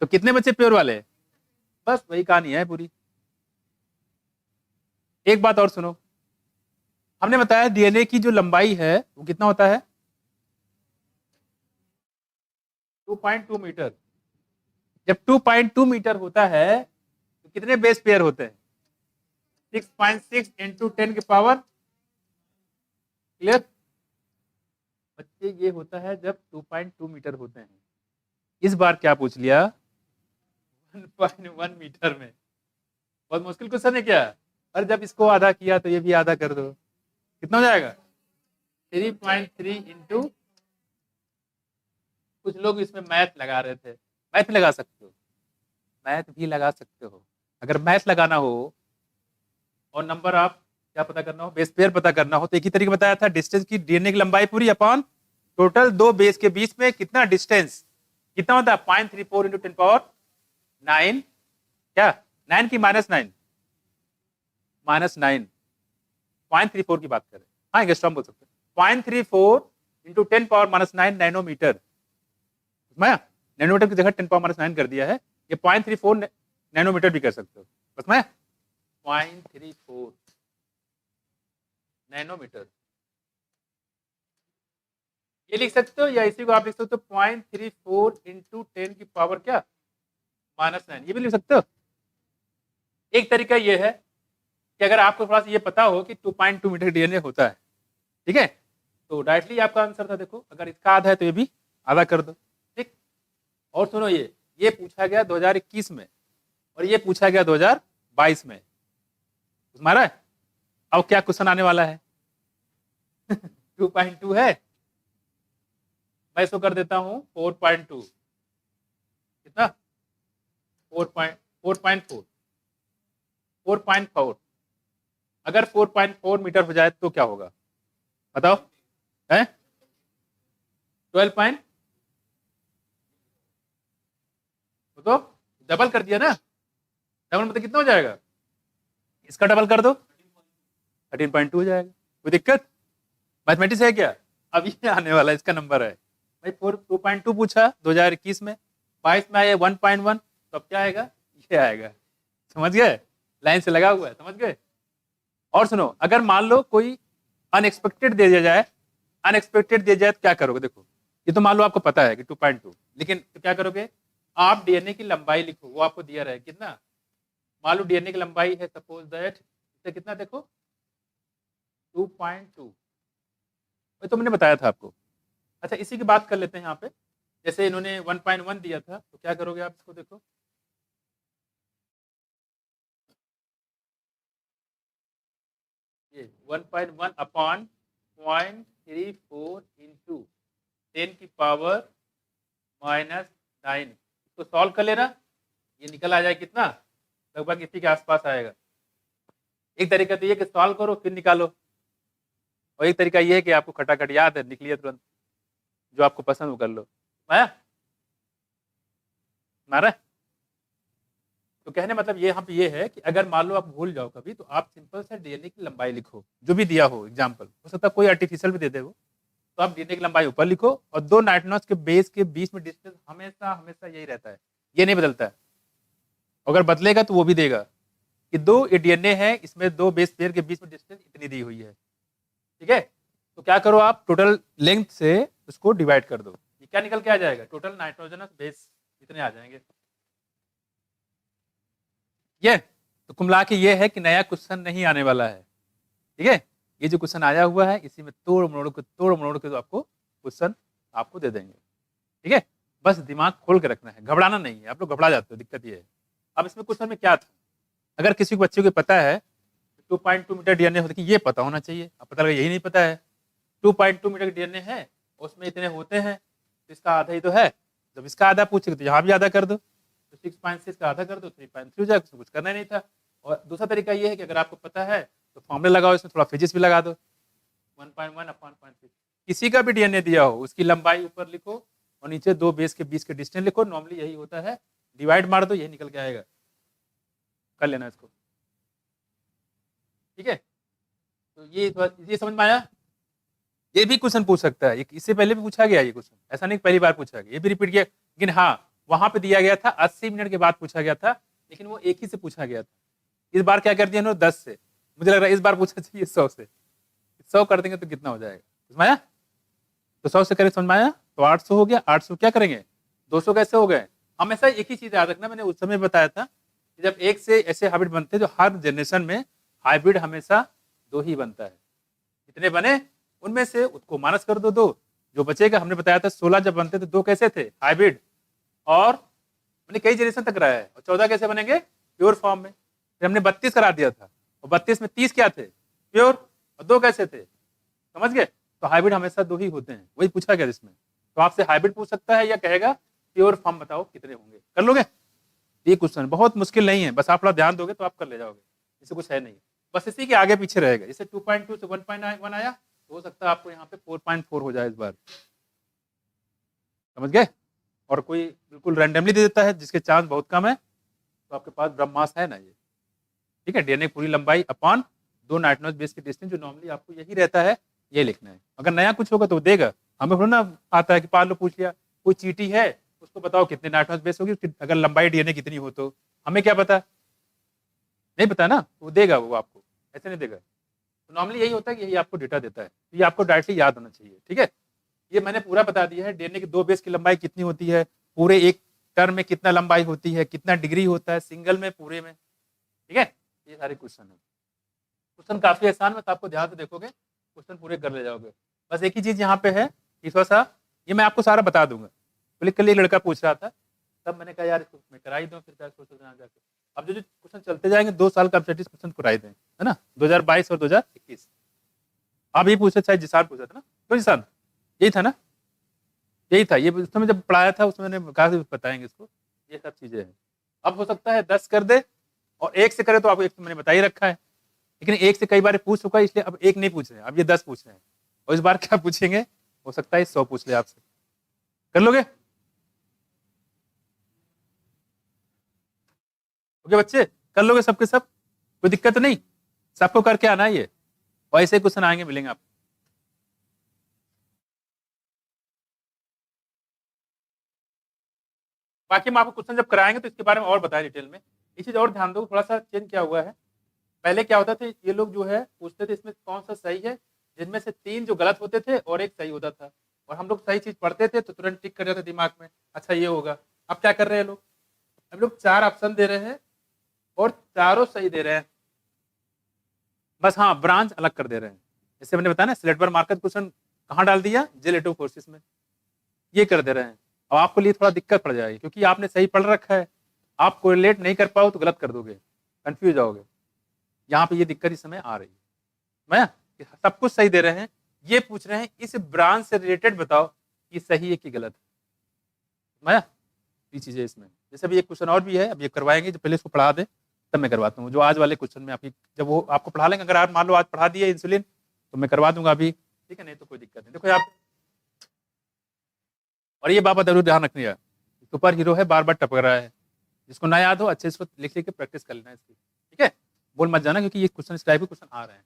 तो कितने बच्चे प्योर वाले? बस वही कहानी है पूरी। एक बात और सुनो, हमने बताया डीएनए की जो लंबाई है वो कितना होता है? 2.2 मीटर। जब 2.2 मीटर होता है तो कितने बेस पेयर होते हैं? 6.6 इंटू 10 की पावर। क्लियर? बच्चे ये होता है जब 2.2 मीटर होते हैं। इस बार क्या पूछ लिया? 1.1 मीटर में। बहुत मुश्किल क्वेश्चन है क्या? और जब इसको आधा किया तो ये भी आधा कर दो, कितना हो जाएगा? 3.3 इंटू, कुछ लोग इसमें मैथ लगा रहे थे, मैथ भी लगा सकते हो, मैथ भी लगा सकते हो। अगर मैथ लगाना हो और नंबर आप क्या पता करना हो, बेस पेयर पता करना हो, तो एक ही तरीके बताया था, डिस्टेंस की डीएनए की लंबाई पूरी अपॉन टोटल 2 बेस के बीच में कितना डिस्टेंस, कितना होता है? 0.34 इंटू 10 पावर 9, क्या 9 की -9, -9, 0.34 की बात करें, हाँ एंगस्ट्रॉम बोल सकते हैं, 0.34 इंटू 10 पावर -9 नैनोमीटर। नैनोमीटर की जगह 10 पावर -9 कर दिया है, ये 0.34 नैनोमीटर भी कर सकते हो। बस मैं 0.34 नैनोमीटर ये लिख सकते हो, या इसी को आप लिख सकते हो 0.34 इंटू 10 की पावर क्या -9, ये भी लिख सकते हो। एक तरीका ये है कि अगर आपको थोड़ा सा ये पता हो कि 2.2 मीटर डीएनए होता है, ठीक है, तो डायरेक्टली आपका आंसर था। देखो अगर इसका आधा है तो ये भी आधा कर दो, ठीक। और सुनो, ये पूछा गया 2021 में और ये पूछा गया 2022 में, तुम्हारा है। अब क्या क्वेश्चन आने वाला है? 2.2 है, मैं इसको कर देता हूं 4.2, कितना? 4.4 4.4। अगर 4.4 मीटर हो जाए तो क्या होगा बताओ? है 12 पॉइंट, तो डबल कर दिया ना, डबल मतलब कितना हो जाएगा? इसका डबल कर दो, 13.2 हो जाएगा। कोई दिक्कत? मैथमेटिक्स है क्या? अब ये आने वाला इसका नंबर है भाई। 2.2 पूछा 2021 में, 22 में आया 1.1, तो अब क्या आएगा? ये आएगा। समझ गए? लाइन से लगा हुआ है, समझ गए? और सुनो, अगर मान लो कोई अनएक्सपेक्टेड दे दिया जाए, अनएक्सपेक्टेड दे जाए तो क्या करोगे? देखो ये तो मान लो आपको पता है कि 2.2, लेकिन तो क्या करोगे? आप डीएनए की लंबाई लिखो, वो आपको दिया रहे कितना, मान लो डीएनए की लंबाई है सपोज दैट कितना, देखो 2.2, तो मैंने बताया था आपको। अच्छा इसी की बात कर लेते हैं यहाँ पे, जैसे इन्होंने 1.1 दिया था, तो क्या करोगे आप इसको? देखो ये 1.1 अपॉन 0.34 इंटू 10⁻⁻⁹ इसको सॉल्व कर लेना, ये निकल आ जाए कितना, लगभग इसी के आसपास आएगा। एक तरीका तो ये कि सॉल्व करो फिर निकालो, और एक तरीका ये है कि आपको खटाखट याद है, निकलिए तुरंत, जो आपको पसंद वो कर लो। आया मारा? तो कहने मतलब ये यहाँ पे ये है कि अगर मान लो आप भूल जाओ कभी, तो आप सिंपल से डीएनए की लंबाई लिखो, जो भी दिया हो, एग्जाम्पल हो सकता है कोई आर्टिफिशियल भी दे दे वो, तो आप डीएनए की लंबाई ऊपर लिखो, और दो नाइट्रोजन के बेस के बीच में डिस्टेंस हमेशा हमेशा यही रहता है, ये नहीं बदलता है। अगर बदलेगा तो वो भी देगा कि दो ये डीएनए है, इसमें दो बेस पेयर के बीच में डिस्टेंस इतनी दी हुई है, ठीक है? तो क्या करो आप, टोटल लेंथ से उसको डिवाइड कर दो, ये क्या निकल के आ जाएगा, टोटल नाइट्रोजनस बेस इतने आ जाएंगे। ये तो कुमला के ये है कि नया क्वेश्चन नहीं आने वाला है, ठीक है? ये जो क्वेश्चन आया हुआ है इसी में तोड़ मरोड़ के तो आपको क्वेश्चन आपको दे देंगे, ठीक है? बस दिमाग खोल के रखना है, घबराना नहीं है, आप लोग घबरा जाते हो, दिक्कत ये है। अब इसमें क्वेश्चन में क्या था, अगर किसी बच्चे को पता है 2.2 मीटर डीएनए होता है, ये पता होना चाहिए, अब पता लगा यही नहीं पता है, 2.2 मीटर डीएनए है, उसमें इतने होते हैं, तो इसका आधा ही तो है, जब इसका आधा पूछेगा तो यहाँ भी आधा कर दो, तो 6.6 का आधा कर दो, 3.3 हो जाएगा, उसमें कुछ करना ही नहीं था। और दूसरा तरीका ये है कि अगर आपको पता है तो फॉर्मूला लगाओ, इसमें थोड़ा फिजिक्स भी लगा दो, 1.1 अपॉन 0.6, किसी का भी डीएनए दिया हो उसकी लंबाई ऊपर लिखो और नीचे दो बेस के बीच के डिस्टेंस लिखो, नॉर्मली यही होता है, डिवाइड मार दो, यही निकल के आएगा, कर लेना इसको, ठीक है? तो ये समझ में आया? ये भी क्वेश्चन पूछ सकता है, इससे पहले भी पूछा गया ये क्वेश्चन, ऐसा नहीं पहली बार पूछा गया, ये भी रिपीट किया, लेकिन हाँ वहां पे दिया गया था 80 मिनट के बाद पूछा गया था, लेकिन वो एक ही से पूछा गया था। इस बार क्या कर दिया इन्होंने 10 से, मुझे लग रहा है इस बार पूछना चाहिए 100 से, 100 कर देंगे तो कितना हो जाएगा, समझ आया? तो 100 से करें, समझ में आया? तो 800 हो गया, 800 क्या करेंगे, 200 कैसे हो गए? हमेशा एक ही चीज याद रखना, मैंने उस समय बताया था कि जब एक से ऐसे हाइब्रिड बनते हैं, जो हर जनरेशन में हाइब्रिड हमेशा दो ही बनता है, कितने बने उनमें से उसको माइनस कर दो, दो जो बचेगा, हमने बताया था 16 जब बनते थे दो कैसे थे हाइब्रिड, और मैंने कई जनरेशन तक कराया है, और 14 कैसे बनेंगे प्योर फॉर्म में, फिर हमने 32 करा दिया था, और 32 में 30 क्या थे प्योर, और दो कैसे थे, समझ गए? तो हाइब्रिड हमेशा दो ही होते हैं, वही पूछा गया इसमें, तो आपसे हाइब्रिड पूछ सकता है या कहेगा प्योर फॉर्म बताओ कितने होंगे, कर लोगे? ये क्वेश्चन बहुत मुश्किल नहीं है, बस आप थोड़ा ध्यान दोगे तो आप कर ले जाओगे, इससे कुछ है नहीं, बस इसी के आगे पीछे रहेगा, जैसे 2.2 से 1.1 आया, तो हो सकता है आपको यहाँ पे 4.4 हो जाए इस बार, समझ गए? और कोई बिल्कुल रैंडमली दे देता है जिसके चांस बहुत कम है, तो आपके पास ब्रह्मास है ना ये, ठीक है? डीएनए पूरी लंबाई अपॉन दो नाइट्रोजन बेस के डिस्टेंस, जो नॉर्मली आपको यही रहता है, ये लिखना है। अगर नया कुछ होगा तो देगा, हमें थोड़ा ना आता है कि मान लो पूछ लिया कोई चीटी है, उसको बताओ कितने नाइट्रोजन बेस होगी, अगर लंबाई डीएनए कितनी हो, तो हमें क्या पता, नहीं पता ना, वो देगा, वो आपको ऐसे नहीं देगा, तो नॉर्मली यही होता है कि यही आपको डेटा देता है, तो ये आपको डायरेक्टली याद होना चाहिए, ठीक है? ये मैंने पूरा बता दिया है, डीएनए की दो बेस की लंबाई कितनी होती है, पूरे एक टर्म में कितना लंबाई होती है, कितना डिग्री होता है सिंगल में, पूरे में, ठीक है? ये सारे क्वेश्चन है, क्वेश्चन काफी आसान है, तो आपको ध्यान से देखोगे क्वेश्चन पूरे कर ले जाओगे। बस एक ही चीज यहाँ पे है, थोड़ा सा ये मैं आपको सारा बता दूंगा, तो कल एक लड़का पूछ रहा था, तब मैंने कहा यार इसको मैं करा ही दूं, फिर क्या सोच रहे जाके, अब जो जो क्वेश्चन चलते जाएंगे 2 साल का प्रैक्टिस क्वेश्चन कराई दें, है ना, 2022 और 2021। आप ये पूछे, शायद जिसान पूछा था ना, क्यों जिसान, यही था ना, यही था, ये उस समय जब पढ़ाया था उसमें मैंने कहा बताएंगे इसको, ये सब चीजें हैं। अब हो सकता है 10 कर दे और एक से करे, तो आपको एक तो मैंने बता ही रखा है, लेकिन एक से कई बार पूछ चुका है, इसलिए अब एक नहीं पूछ रहे हैं, अब ये 10 पूछ रहे हैं, और इस बार क्या पूछेंगे, हो सकता है 100 पूछ ले आपसे, कर लोगे? ओके बच्चे, कर लोगे सबके सब, कोई दिक्कत नहीं, सबको करके आना है ये, और ऐसे क्वेश्चन आएंगे मिलेंगे आपको। बाकी हम आपको क्वेश्चन जब कराएंगे तो इसके बारे में और बताएं डिटेल में। एक चीज और ध्यान दो, थोड़ा सा चेंज क्या हुआ है, पहले क्या होता था, ये लोग जो है पूछते थे इसमें कौन सा सही है, जिनमें से 3 जो गलत होते थे और एक सही होता था, और हम लोग सही चीज पढ़ते थे तो तुरंत टिक कर जाते दिमाग में, अच्छा ये होगा। अब क्या कर रहे हैं लोग, अब लोग 4 ऑप्शन दे रहे हैं और चारों सही दे रहे हैं, बस हाँ ब्रांच अलग कर दे रहे हैं। जैसे मैंने बताया ना, सिलेक्ट मार्केट क्वेश्चन कहाँ डाल दिया, जेलेटिव फोर्सेस में, ये कर दे रहे हैं। अब आपको लिए थोड़ा दिक्कत पड़ जाएगी, क्योंकि आपने सही पढ़ रखा है, आप कोरिलेट नहीं कर पाओ तो गलत कर दोगे, कंफ्यूज आओगे। यहाँ पे ये दिक्कत इस समय आ रही है। मैं सब कुछ सही दे रहे हैं, ये पूछ रहे हैं इस ब्रांच से रिलेटेड बताओ कि सही है कि गलत है। मैं ये चीजें इसमें, जैसे अभी एक क्वेश्चन और भी है, अब ये करवाएंगे, जो पहले इसको पढ़ा दे तब मैं करवाता हूँ। जो आज वाले क्वेश्चन में आपकी, जब वो आपको पढ़ा लेंगे, अगर आप मान लो आज पढ़ा दिए इंसुलिन तो मैं करवा दूंगा अभी, ठीक है, नहीं तो कोई दिक्कत नहीं। देखो आप, और ये बाबा जरूर ध्यान रखनी है, सुपर हीरो है, बार बार टपक रहा है, जिसको ना याद हो अच्छे इसको लिख लिख के प्रैक्टिस कर लेना इसकी, ठीक है, बोल मत जाना, क्योंकि ये क्वेश्चन इस टाइप के क्वेश्चन आ रहे हैं।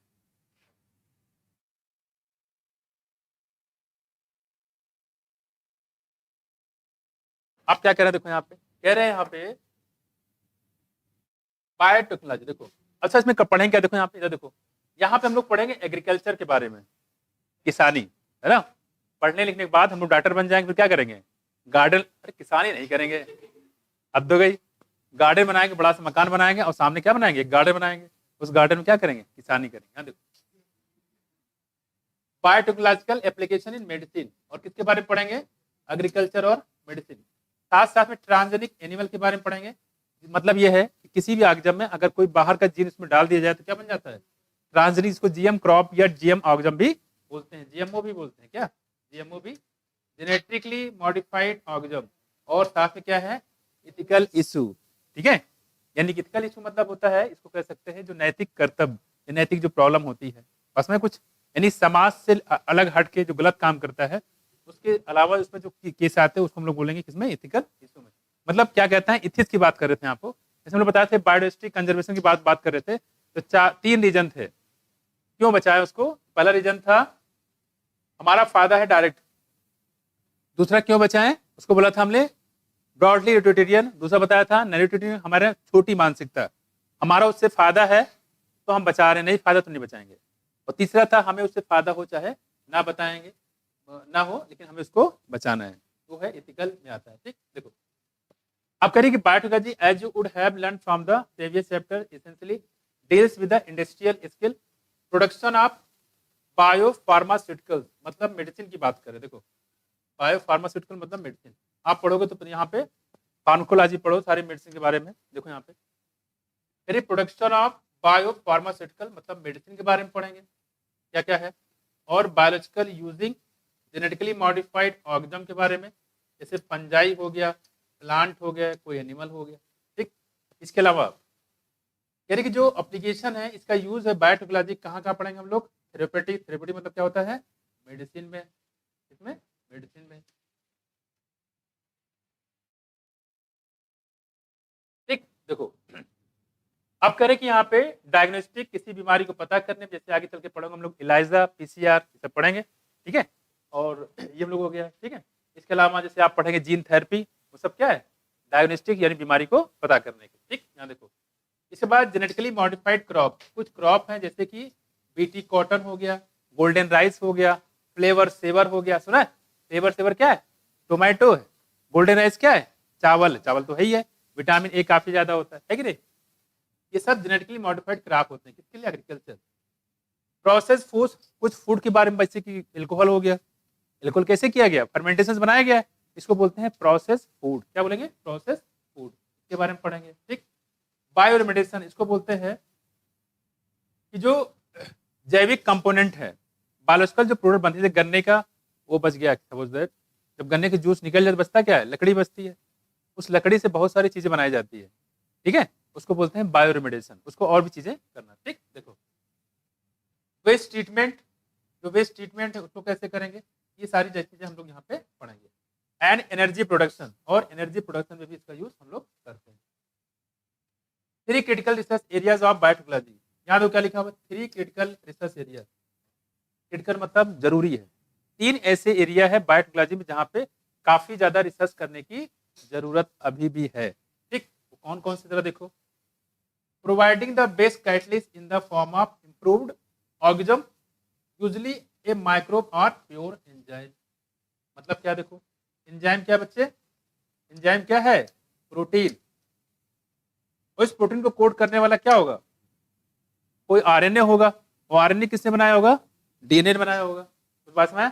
आप क्या कह रहे हैं, देखो यहाँ पे कह रहे हैं, यहाँ पे बायोटेक्नोलॉजी, देखो अच्छा इसमें कब पढ़ेंगे क्या, देखो यहाँ पे, इधर देखो, यहाँ पे हम लोग पढ़ेंगे एग्रीकल्चर के बारे में, किसानी, है ना। पढ़ने लिखने के बाद हम लोग डॉक्टर बन जाएंगे, फिर क्या करेंगे, गार्डन, अरे किसानी नहीं करेंगे, हद हो गई, गार्डन बनाएंगे, बड़ा सा मकान बनाएंगे और सामने क्या बनाएंगे, एक गार्डन बनाएंगे, उस गार्डन में क्या करेंगे, किसानी करेंगे। यहाँ देखो बायोटेक्नोलॉजिकल एप्लीकेशन इन मेडिसिन, और किसके बारे में पढ़ेंगे, एग्रीकल्चर और मेडिसिन। साथ साथ में ट्रांसजेनिक एनिमल के बारे में पढ़ेंगे, मतलब ये है कि किसी भी ऑर्गेनिज्म में अगर कोई बाहर का जीन इसमें डाल दिया जाए तो क्या बन जाता है, ट्रांसजेनिक, इसको जीएम क्रॉप या जीएम ऑर्गेनिज्म भी बोलते हैं, जीएमओ भी बोलते हैं, क्या जीएमओ भी, जेनेटिकली मॉडिफाइड ऑर्गेनिज्म। और साथ में क्या है, इथिकल इशू, ठीक है, यानी कि इथिकल इशू मतलब होता है, इसको कह सकते हैं जो नैतिक कर्तव्य, नैतिक जो प्रॉब्लम होती है बस में कुछ, यानी समाज से अलग हट के जो गलत काम करता है, उसके अलावा उसमें जो केस आते हैं उसको हम लोग बोलेंगे किसमें, इथिकल इशू में। मतलब क्या कहते हैं, इथिक्स की बात कर रहे थे आपको, जैसे हम लोग बताए थे बायोडाइवर्सिटी कंजर्वेशन की बात कर रहे थे, तो 3 रीजन थे क्यों बचाए उसको। पहला रीजन था हमारा फायदा है डायरेक्ट, दूसरा क्यों बचाएं उसको बोला था हमने ब्रॉडली यूटिलिटेरियन, दूसरा बताया था नॉन यूटिलिटेरियन, हमारे छोटी मानसिकता, हमारा उससे फायदा है तो हम बचा रहे हैं, नहीं फायदा तो नहीं बचाएंगे। और तीसरा था हमें उससे फायदा हो चाहे ना बताएंगे, ना हो, लेकिन हमें उसको बचाना है, वो है एथिकल में आता है। ठीक, देखो आप करिए कि biotechnology as you would have learn from the previous chapter essentially deals with the industrial scale production of biopharmaceuticals, मतलब मेडिसिन की बात करें। देखो बायो फार्मास्यूटिकल मतलब मेडिसिन, आप पढ़ोगे तो यहाँ पे फार्माकोलॉजी पढ़ो सारी मेडिसिन के बारे में। देखो यहाँ पे फिर प्रोडक्शन ऑफ बायो फार्मास्यूटिकल मतलब मेडिसिन के बारे में पढ़ेंगे क्या क्या है, और biological using genetically modified organism के बारे में, जैसे फंजाई हो गया, प्लांट हो गया, कोई एनिमल हो गया। ठीक, इसके अलावा यानी कि जो एप्लीकेशन है इसका यूज है बायोटेक्नोलॉजी, कहाँ कहाँ पढ़ेंगे हम लोग, थेरेपेटिक, थेरेपेटिक मतलब क्या होता है, मेडिसिन में, इसमें मेडिसिन में। ठीक, देखो अब करें कि यहाँ पे डायग्नोस्टिक किसी बीमारी को पता करने में, जैसे आगे चल के पढ़ेंगे हम लोग इलाइजा, पीसीआर, ये सब पढ़ेंगे, ठीक है, और ये हम लोग हो गया, ठीक है। इसके अलावा जैसे आप पढ़ेंगे जीन थेरेपी, वो सब क्या है, डायग्नोस्टिक यानी बीमारी को पता करने के। ठीक, यहाँ देखो इसके बाद जेनेटिकली मॉडिफाइड क्रॉप, कुछ क्रॉप हैं जैसे कि बीटी कॉटन हो गया, गोल्डन राइस हो गया, फ्लेवर सेवर हो गया, सुना है फ्लेवर सेवर क्या है, टोमेटो है, गोल्डन राइस क्या है, चावल, चावल तो है ही है, विटामिन ए काफी ज्यादा होता है कि नहीं, ये सब जेनेटिकली मॉडिफाइड क्रॉप होते हैं, किसके लिए, एग्रीकल्चर। प्रोसेस फूड, कुछ फूड के बारे में, जैसे कि एल्कोहल हो गया, एल्कोहल कैसे किया गया, फर्मेंटेशन बनाया गया, इसको बोलते हैं प्रोसेस फूड, क्या बोलेंगे, प्रोसेस फूड के बारे में पढ़ेंगे। ठीक, बायो रेमेडिएशन इसको बोलते हैं कि जो जैविक कंपोनेंट है, बायोलॉजिकल जो प्रोडक्ट बनते थे गन्ने का, वो बच गया, सपोज दैट जब गन्ने के जूस निकल जाए तो बचता क्या है, लकड़ी बचती है, उस लकड़ी से बहुत सारी चीजें बनाई जाती है, ठीक है, उसको बोलते हैं बायो रेमेडिएशन, उसको और भी चीजें करना। ठीक, देखो वेस्ट ट्रीटमेंट, जो वेस्ट ट्रीटमेंट है उसको कैसे करेंगे, ये सारी चीजें हम लोग यहाँ पे पढ़ेंगे। एंड एनर्जी प्रोडक्शन, और एनर्जी प्रोडक्शन में भी इसका यूज हम लोग करते हैं। 3 critical research areas of biotechnology, यहाँ दो क्या लिखा हुआ, 3 क्रिटिकल रिसर्च एरिया, क्रिटिकल मतलब जरूरी है, 3 ऐसे एरिया है बायोटेक्नोलॉजी में जहाँ पे काफी ज्यादा रिसर्च करने की जरूरत अभी भी है। ठीक, कौन कौन सी तरह देखो, providing the best catalyst in the form of improved organism usually a microbe और प्योर एंजाइम। मतलब क्या, देखो एंजाइम क्या बच्चे, एंजाइम क्या है, प्रोटीन। और इस प्रोटीन को कोड करने वाला क्या होगा, कोई आरएनए होगा। और आरएनए किसने बनाया होगा, डीएनए ने बनाया होगा। तो बात में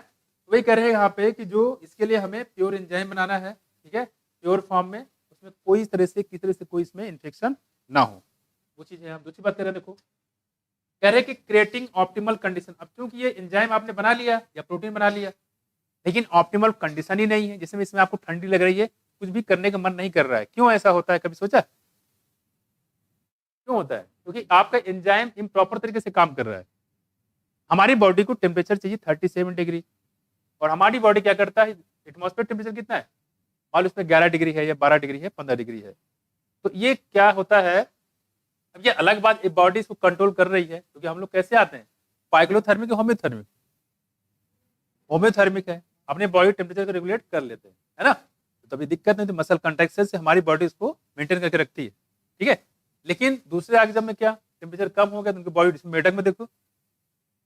वही कह रहे हैं यहाँ पे कि जो इसके लिए हमें प्योर एंजाइम बनाना है, ठीक है, प्योर फॉर्म में, उसमें कोई तरह से किसी तरह से कोई इसमें इन्फेक्शन ना हो, वो चीज है। हम दूसरी बात कर रहे हैं, देखो कह रहे हैं कि क्रिएटिंग ऑप्टिमल कंडीशन। अब क्योंकि ये एंजाइम आपने बना लिया या प्रोटीन बना लिया, लेकिन ऑप्टिमल कंडीशन ही नहीं है, जिसमें इसमें आपको ठंडी लग रही है, कुछ भी करने का मन नहीं कर रहा है। क्यों ऐसा होता है, कभी सोचा क्यों होता है? क्योंकि आपका एंजाइम इम्प्रॉपर तरीके से काम कर रहा है। हमारी बॉडी को टेम्परेचर चाहिए 37 डिग्री, और हमारी बॉडी क्या करता है, एटमॉस्फेयर टेम्परेचर कितना है, मान लो उसमें 11 डिग्री है या 12 डिग्री है, 15 डिग्री है। तो ये क्या होता है, अब ये अलग बात, बॉडी इसको कंट्रोल कर रही है, क्योंकि हम लोग कैसे आते हैं, पाइक्लोथर्मिक, होम्योथर्मिक, होम्योथर्मिक है, अपने बॉडी टेम्परेचर को रेगुलेट कर लेते हैं, है ना। तो तभी दिक्कत नहीं, तो मसल कंट्रैक्शन से हमारी बॉडी इसको मेंटेन करके रखती है, ठीक है। लेकिन दूसरे एग्जाम में क्या, टेम्परेचर कम हो गया तो उनकी बॉडी, मेढक में देखो,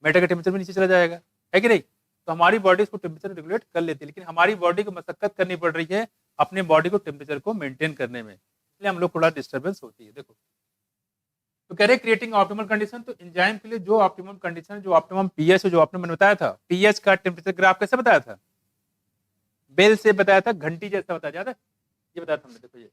मेढक का टेम्परेचर भी नीचे चला जाएगा, है कि नहीं। तो हमारी बॉडी इसको टेम्परेचर रेगुलेट कर लेती है, लेकिन हमारी बॉडी को मशक्कत करनी पड़ रही है अपने बॉडी को टेम्परेचर को मेंटेन करने में, इसलिए हम लोग थोड़ा डिस्टर्बेंस होती है। देखो तो कह रहे क्रिएटिंग ऑप्टिमल कंडीशन, तो एंजाइम के लिए जो ऑप्टिमम कंडीशन, जो ऑप्टिमम पीएच है, जो आपने मैंने बताया था, पीएच का टेम्परेचर ग्राफ कैसे बताया था, बेल से बताया था, घंटी जैसा बताया जाता है, ये बताया था हमने, देखो ये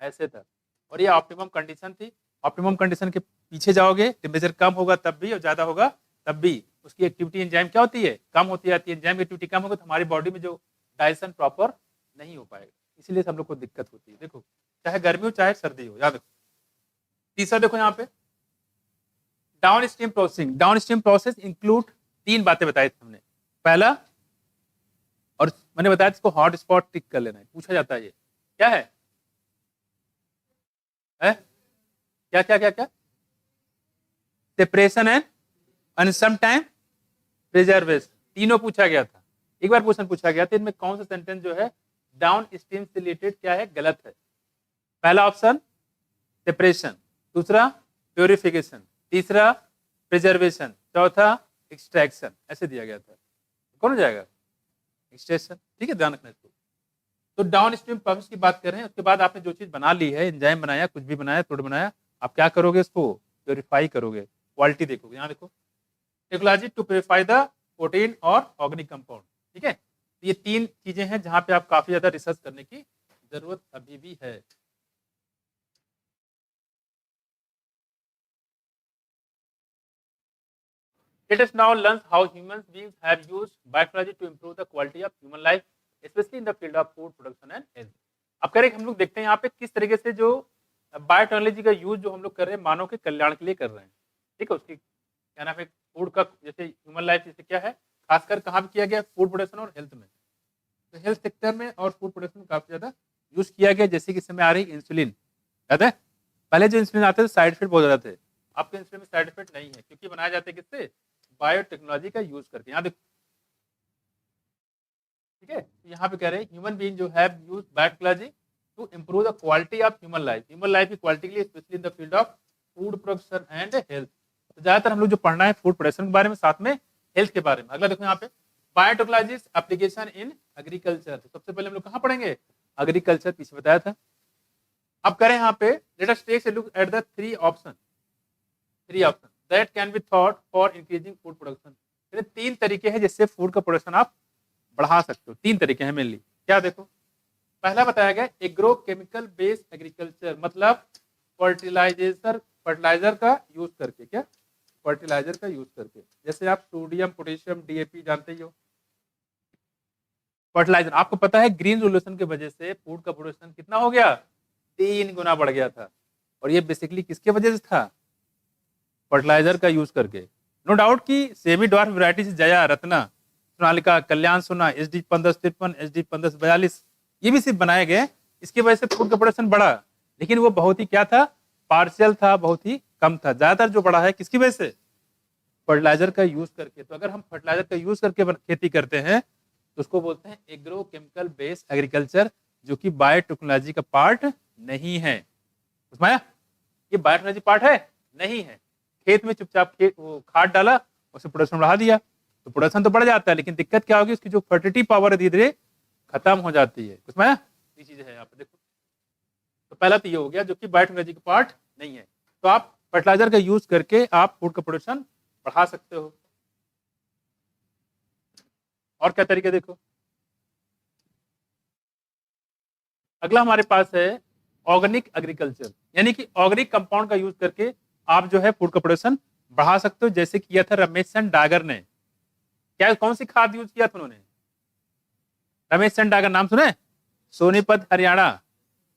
ऐसे था, और ये ऑप्टिमम कंडीशन थी। ऑप्टिमम कंडीशन के पीछे जाओगे, टेम्परेचर कम होगा तब भी और ज्यादा होगा तब भी उसकी एक्टिविटी एंजाइम क्या होती है, कम होती जाती है। एंजाइम की एक्टिविटी कम होगी तो हमारी बॉडी में जो डाइजेशन प्रॉपर नहीं हो पाएगा, इसीलिए हम लोग को दिक्कत होती है। देखो चाहे गर्मी हो चाहे सर्दी हो, याद रखो। तीसरा देखो यहाँ पे down stream processing. Down stream process include, तीन बातें बताई थी हमने। पहला, और मैंने बताया इसको हॉट स्पॉट टिक कर लेना है, पूछा जाता है ये क्या है, क्या क्या क्या क्या, separation and some time preservation, तीनों पूछा गया था। एक बार क्वेश्चन पूछा गया था, इनमें कौन सा सेंटेंस जो है डाउन स्ट्रीम से रिलेटेड क्या है, गलत है। पहला ऑप्शन सेपरेशन, दूसरा प्योरिफिकेशन, तीसरा प्रिजर्वेशन, चौथा एक्सट्रैक्शन, ऐसे दिया गया था। कौन हो जाएगा, एक्सट्रैक्शन, ठीक है, ध्यान रखना इसको। तो डाउन स्ट्रीम प्रोसेस की बात कर रहे हैं। उसके बाद आपने जो चीज बना ली है, एंजाइम बनाया, कुछ भी बनाया, फ्रूट बनाया, आप क्या करोगे, इसको प्योरीफाई करोगे, क्वालिटी देखोगे। यहाँ देखो technology to purify the protein और ऑर्गेनिक कंपाउंड, ठीक है। ये तीन चीजें हैं जहां पे आप काफी ज्यादा रिसर्च करने की जरूरत अभी भी है। Let us now learn how human beings have used biotechnology to improve the quality of human life, especially in the field of food production and health. अब कह रहे हैं हम लोग देखते हैं यहाँ पे किस तरीके से जो बायोटेक्नोलॉजी का यूज जो हम लोग कर रहे हैं मानव के कल्याण के लिए कर रहे हैं, ठीक है। उसकी क्या नाम है, फूड का, जैसे ह्यूमन लाइफ जैसे क्या है, खासकर कहाँ किया गया, फूड प्रोडक्शन और हेल्थ में। तो हेल्थ सेक्टर में और फूड प्रोडक्शन में काफी ज्यादा यूज किया गया। जैसे कि इस समय आ रही इंसुलिन, याद है, पहले जो इंसुलिन आते थे साइड इफेक्ट बहुत ज्यादा थे, आपके इंसुलिन में साइड इफेक्ट नहीं है, क्योंकि बनाए जाते हैं किससे, बायोटेक्नोलॉजी का यूज करके। यहाँ देखो, ठीक है, यहाँ पे कह रहे हैं human being who have used biotechnology to improve the quality of human life, human life की क्वालिटी के लिए, specially in the field of food production and health. तो ज्यादातर हम लोग जो पढ़ना है फूड प्रोडक्शन के बारे में, साथ में हेल्थ के बारे में। अगला देखो यहाँ पे बायोटेक्नोलॉजी एप्लीकेशन इन एग्रीकल्चर। तो सबसे पहले हम लोग कहाँ पढ़ेंगे, एग्रीकल्चर, पीछे बताया था। अब करें यहाँ पे, let us take a look at the three option that can be thought for increasing food production. तीन तरीके हैं जिससे फूड का प्रोडक्शन आप बढ़ा सकते हो। तीन तरीके हैं मेनली, क्या देखो, पहला बताया गया एग्रो केमिकल बेस्ड एग्रीकल्चर, मतलब फर्टिलाइजर का यूज करके, क्या फर्टिलाइजर का यूज करके, जैसे आप सोडियम पोटेशियम डीएपी जानते ही हो। फर्टिलाइजर आपको पता है ग्रीन रेवोल्यूशन की वजह से फूड का प्रोडक्शन कितना हो गया, 3 गुना बढ़ गया था, और ये बेसिकली किसके वजह से था, फर्टिलाइजर का यूज करके। नो डाउट कि semi dwarf variety Jaya, Ratna, Sonalika, Kalyan Sona, SD 1553, SD 1542, ये भी सिर्फ बनाए गए, इसकी वजह से फूड का प्रोडक्शन बढ़ा, लेकिन वो बहुत ही क्या था, पार्शियल था, बहुत ही कम था। ज्यादातर जो बढ़ा है किसकी वजह से, फर्टिलाइजर का यूज करके। तो अगर हम फर्टिलाइजर का यूज करके खेती करते हैं तो उसको बोलते हैं एग्रो केमिकल बेस्ड एग्रीकल्चर, जो कि बायोटेक्नोलॉजी का पार्ट नहीं है। उसमें ये बायोटेक्नोलॉजी पार्ट है नहीं है। खेत में चुपचाप वो खाद डाला उससे प्रोडक्शन बढ़ा दिया तो प्रोडक्शन तो बढ़ जाता है, लेकिन दिक्कत क्या होगी, उसकी जो फर्टिलिटी पावर है धीरे धीरे खत्म हो जाती है। उसमें ये चीजें है यहाँ पे देखो। तो पहला तो ये हो गया जो कि बायोटेक्नोलॉजी का पार्ट नहीं है। तो आप फर्टिलाइजर का यूज करके आप फूड का प्रोडक्शन बढ़ा सकते हो। और क्या तरीके देखो, अगला हमारे पास है ऑर्गेनिक एग्रीकल्चर, यानी कि ऑर्गेनिक कंपाउंड का यूज करके आप जो है फूड का प्रोडक्शन बढ़ा सकते हो, जैसे किया था रमेश चंद डागर ने। क्या कौन सी खाद यूज किया था उन्होंने? रमेश चंद डागर नाम सुने? सोनीपत हरियाणा।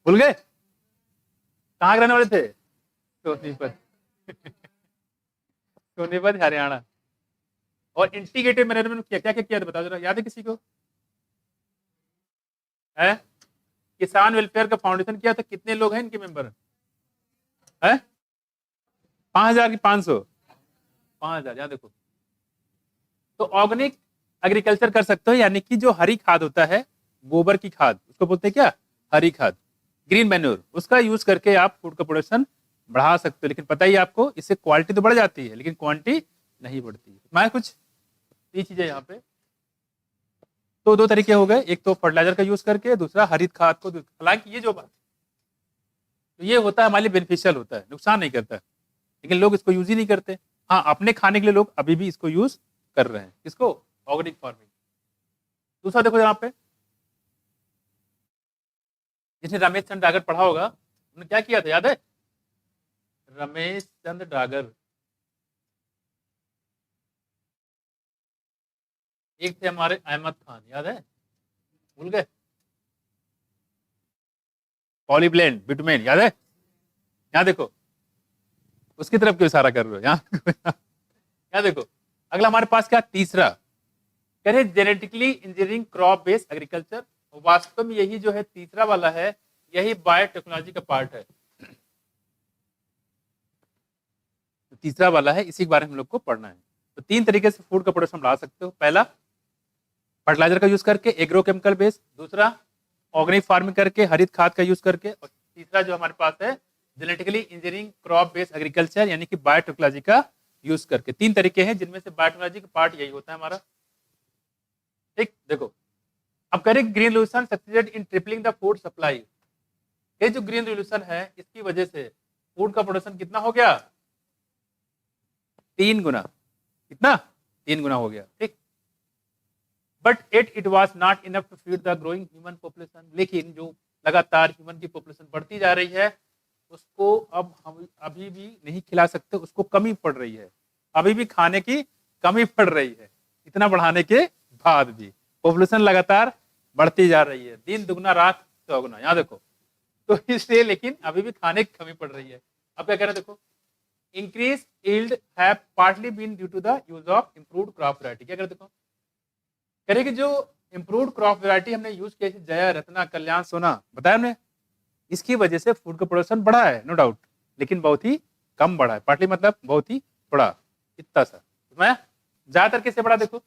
भूल गए? कहाँ रहने वाले थे? सोनीपत सोनीपत हरियाणा। और इंटीग्रेटेड मैनेजमेंट में क्या क्या किया था बताओ जरा, याद है किसी को? है किसान वेलफेयर का फाउंडेशन किया था। कितने लोग हैं इनके मेंबर? है 5,000 की 500? 5,000। यहाँ देखो, तो ऑर्गेनिक एग्रीकल्चर कर सकते हो, यानी कि जो हरी खाद होता है, गोबर की खाद, उसको बोलते हैं क्या? हरी खाद, ग्रीन मैन्योर, उसका यूज करके आप फूड का प्रोडक्शन बढ़ा सकते हो। लेकिन पता ही आपको, इससे क्वालिटी तो बढ़ जाती है लेकिन क्वांटिटी नहीं बढ़ती है। मैं कुछ ये चीजें यहाँ पे, तो दो तरीके हो गए, एक तो फर्टिलाइजर का यूज करके, दूसरा हरित खाद को। हालांकि ये जो बात तो ये होता है हमारे लिए बेनिफिशियल होता है, नुकसान नहीं करता है, लेकिन लोग इसको यूज ही नहीं करते। हाँ, अपने खाने के लिए लोग अभी भी इसको यूज कर रहे हैं। किसको? Organic farming. दूसरा देखो यहाँ पे, जिसने रमेश चंद डागर पढ़ा होगा, उन्होंने क्या किया था याद है? रमेश चंद डागर, एक थे हमारे अहमद खान, याद है? भूल गए? पॉलीब्लेंड बिटुमेन, याद है? यहाँ देखो, उसकी तरफ क्यों इशारा कर रहे हो? यहाँ देखो, अगला हमारे पास क्या? तीसरा कह रहे genetically engineering crop based agriculture. वास्तव में यही जो है तीसरा वाला है, यही बायोटेक्नोलॉजी का पार्ट है। तो तीसरा वाला है, इसी के बारे में हम लोग को पढ़ना है। तो तीन तरीके से फूड का प्रोडक्शन बढ़ा सकते हो। पहला फर्टिलाइजर का यूज करके, एग्रोकेमिकल बेस्ड। दूसरा ऑर्गेनिक फार्मिंग करके, हरित खाद का यूज करके। और तीसरा जो हमारे पास है genetically engineering crop based agriculture, यानी कि बायोटेक्नोलॉजी का यूज करके। तीन तरीके हैं, जिनमें से बायोटेक्नोलॉजी का पार्ट यही होता है हमारा। ठीक, देखो अब करें green revolution succeeded in tripling the food supply. ये जो ग्रीन रेवोल्यूशन है, इसकी वजह से फूड का प्रोडक्शन कितना हो गया? 3 गुना। कितना? 3 गुना हो गया। ठीक, but it was not enough to feed the growing human population. लेकिन जो लगातार ह्यूमन की पॉपुलेशन बढ़ती जा रही है, उसको अब हम अभी भी नहीं खिला सकते, उसको कमी पड़ रही है, अभी भी खाने की कमी पड़ रही है। इतना बढ़ाने के बाद भी पॉपुलेशन लगातार बढ़ती जा रही है, दिन दुगना रात चौगुना। यहाँ देखो, तो इसलिए लेकिन अभी भी खाने की कमी पड़ रही है। अब क्या कह रहे हैं देखो, increase yield have partly been due to the use of improved crop variety. क्या कह रहे देखो, कह रहे कि जो इंप्रूव्ड क्रॉप वैरायटी हमने यूज किया, जया, रत्ना, कल्याण, सोना, बताया हमने, इसकी वजह से फूड का प्रोडक्शन बढ़ा है, नो डाउट, लेकिन बहुत ही कम बढ़ा है। पार्टली मतलब बहुत ही थोड़ा, इतना सा। मैं ज्यादातर किससे बढ़ा देखो?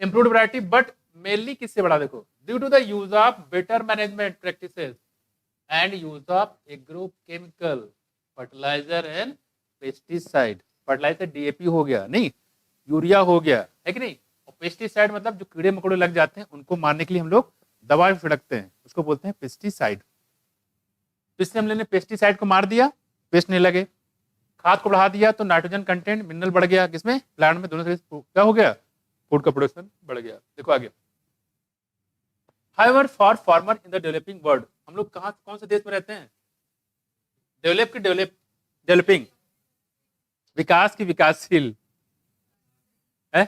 इंप्रूव्ड वैरायटी, बट मेनली किससे बढ़ा देखो? Due to the use of better management practices and use of agrochemical fertiliser and pesticide. Fertiliser DAP हो गया, नहीं यूरिया हो गया, है कि नहीं? और पेस्टिसाइड मतलब जो कीड़े मकोड़े लग जाते हैं उनको मारने के लिए हम लोग दवा छिड़कते हैं, उसको बोलते हैं पेस्टिसाइड। तो इससे हमने पेस्टिसाइड को मार दिया, पेस्ट नहीं लगे। खाद को बढ़ा दिया तो नाइट्रोजन कंटेंट, मिनरल बढ़ गया, किसमें? प्लांट में। दोनों से क्या हो गया? फूड का प्रोडक्शन बढ़ गया। देखो आगे, however for farmer in the developing world, हम लोग कहाँ कौन से देश में रहते हैं? डेवलपिंग, विकास की विकासशील है,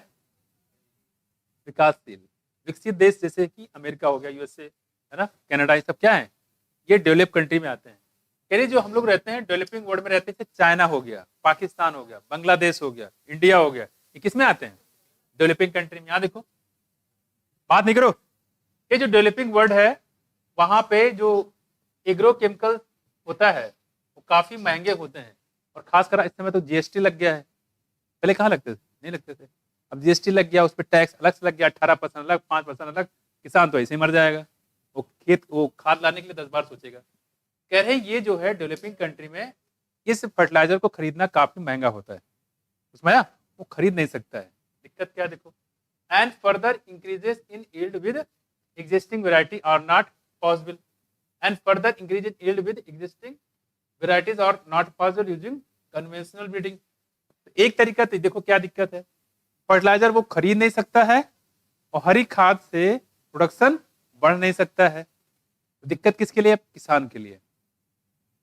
विकासशील विकसित देश, जैसे कि अमेरिका हो गया, यूएसए है ना, कनाडा, ये सब क्या है? ये डेवलप कंट्री में आते हैं। कह रही जो हम लोग रहते हैं डेवलपिंग वर्ल्ड में रहते हैं, चाइना हो गया, पाकिस्तान हो गया, बांग्लादेश हो गया, इंडिया हो गया, ये किस में आते हैं? डेवलपिंग कंट्री में। यहाँ देखो, बात नहीं करो, ये जो डेवलपिंग वर्ल्ड है, वहां पे जो एग्रोकेमिकल होता है वो काफी महंगे होते हैं। और खासकर इस समय तो जीएसटी लग गया है, पहले कहाँ लगते थे? नहीं लगते थे, अब जीएसटी लग गया, उस पर टैक्स अलग से लग गया, 18% अलग, 5% अलग। किसान तो ऐसे ही मर जाएगा, वो खाद लाने के लिए 10 बार सोचेगा। कह रहे ये जो है डेवलपिंग कंट्री में इस फर्टिलाइजर को खरीदना काफी महंगा होता है। उसमें वो खरीद नहीं सकता है। दिक्कत क्या है देखो, and further increases in yield with existing variety are not possible, and further increase in yield with existing varieties are not possible using conventional breeding. एक तरीका तो देखो क्या दिक्कत है, फर्टिलाइजर वो खरीद नहीं सकता है और हरी खाद से प्रोडक्शन बढ़ नहीं सकता है। तो दिक्कत किसके लिए? किसान के लिए।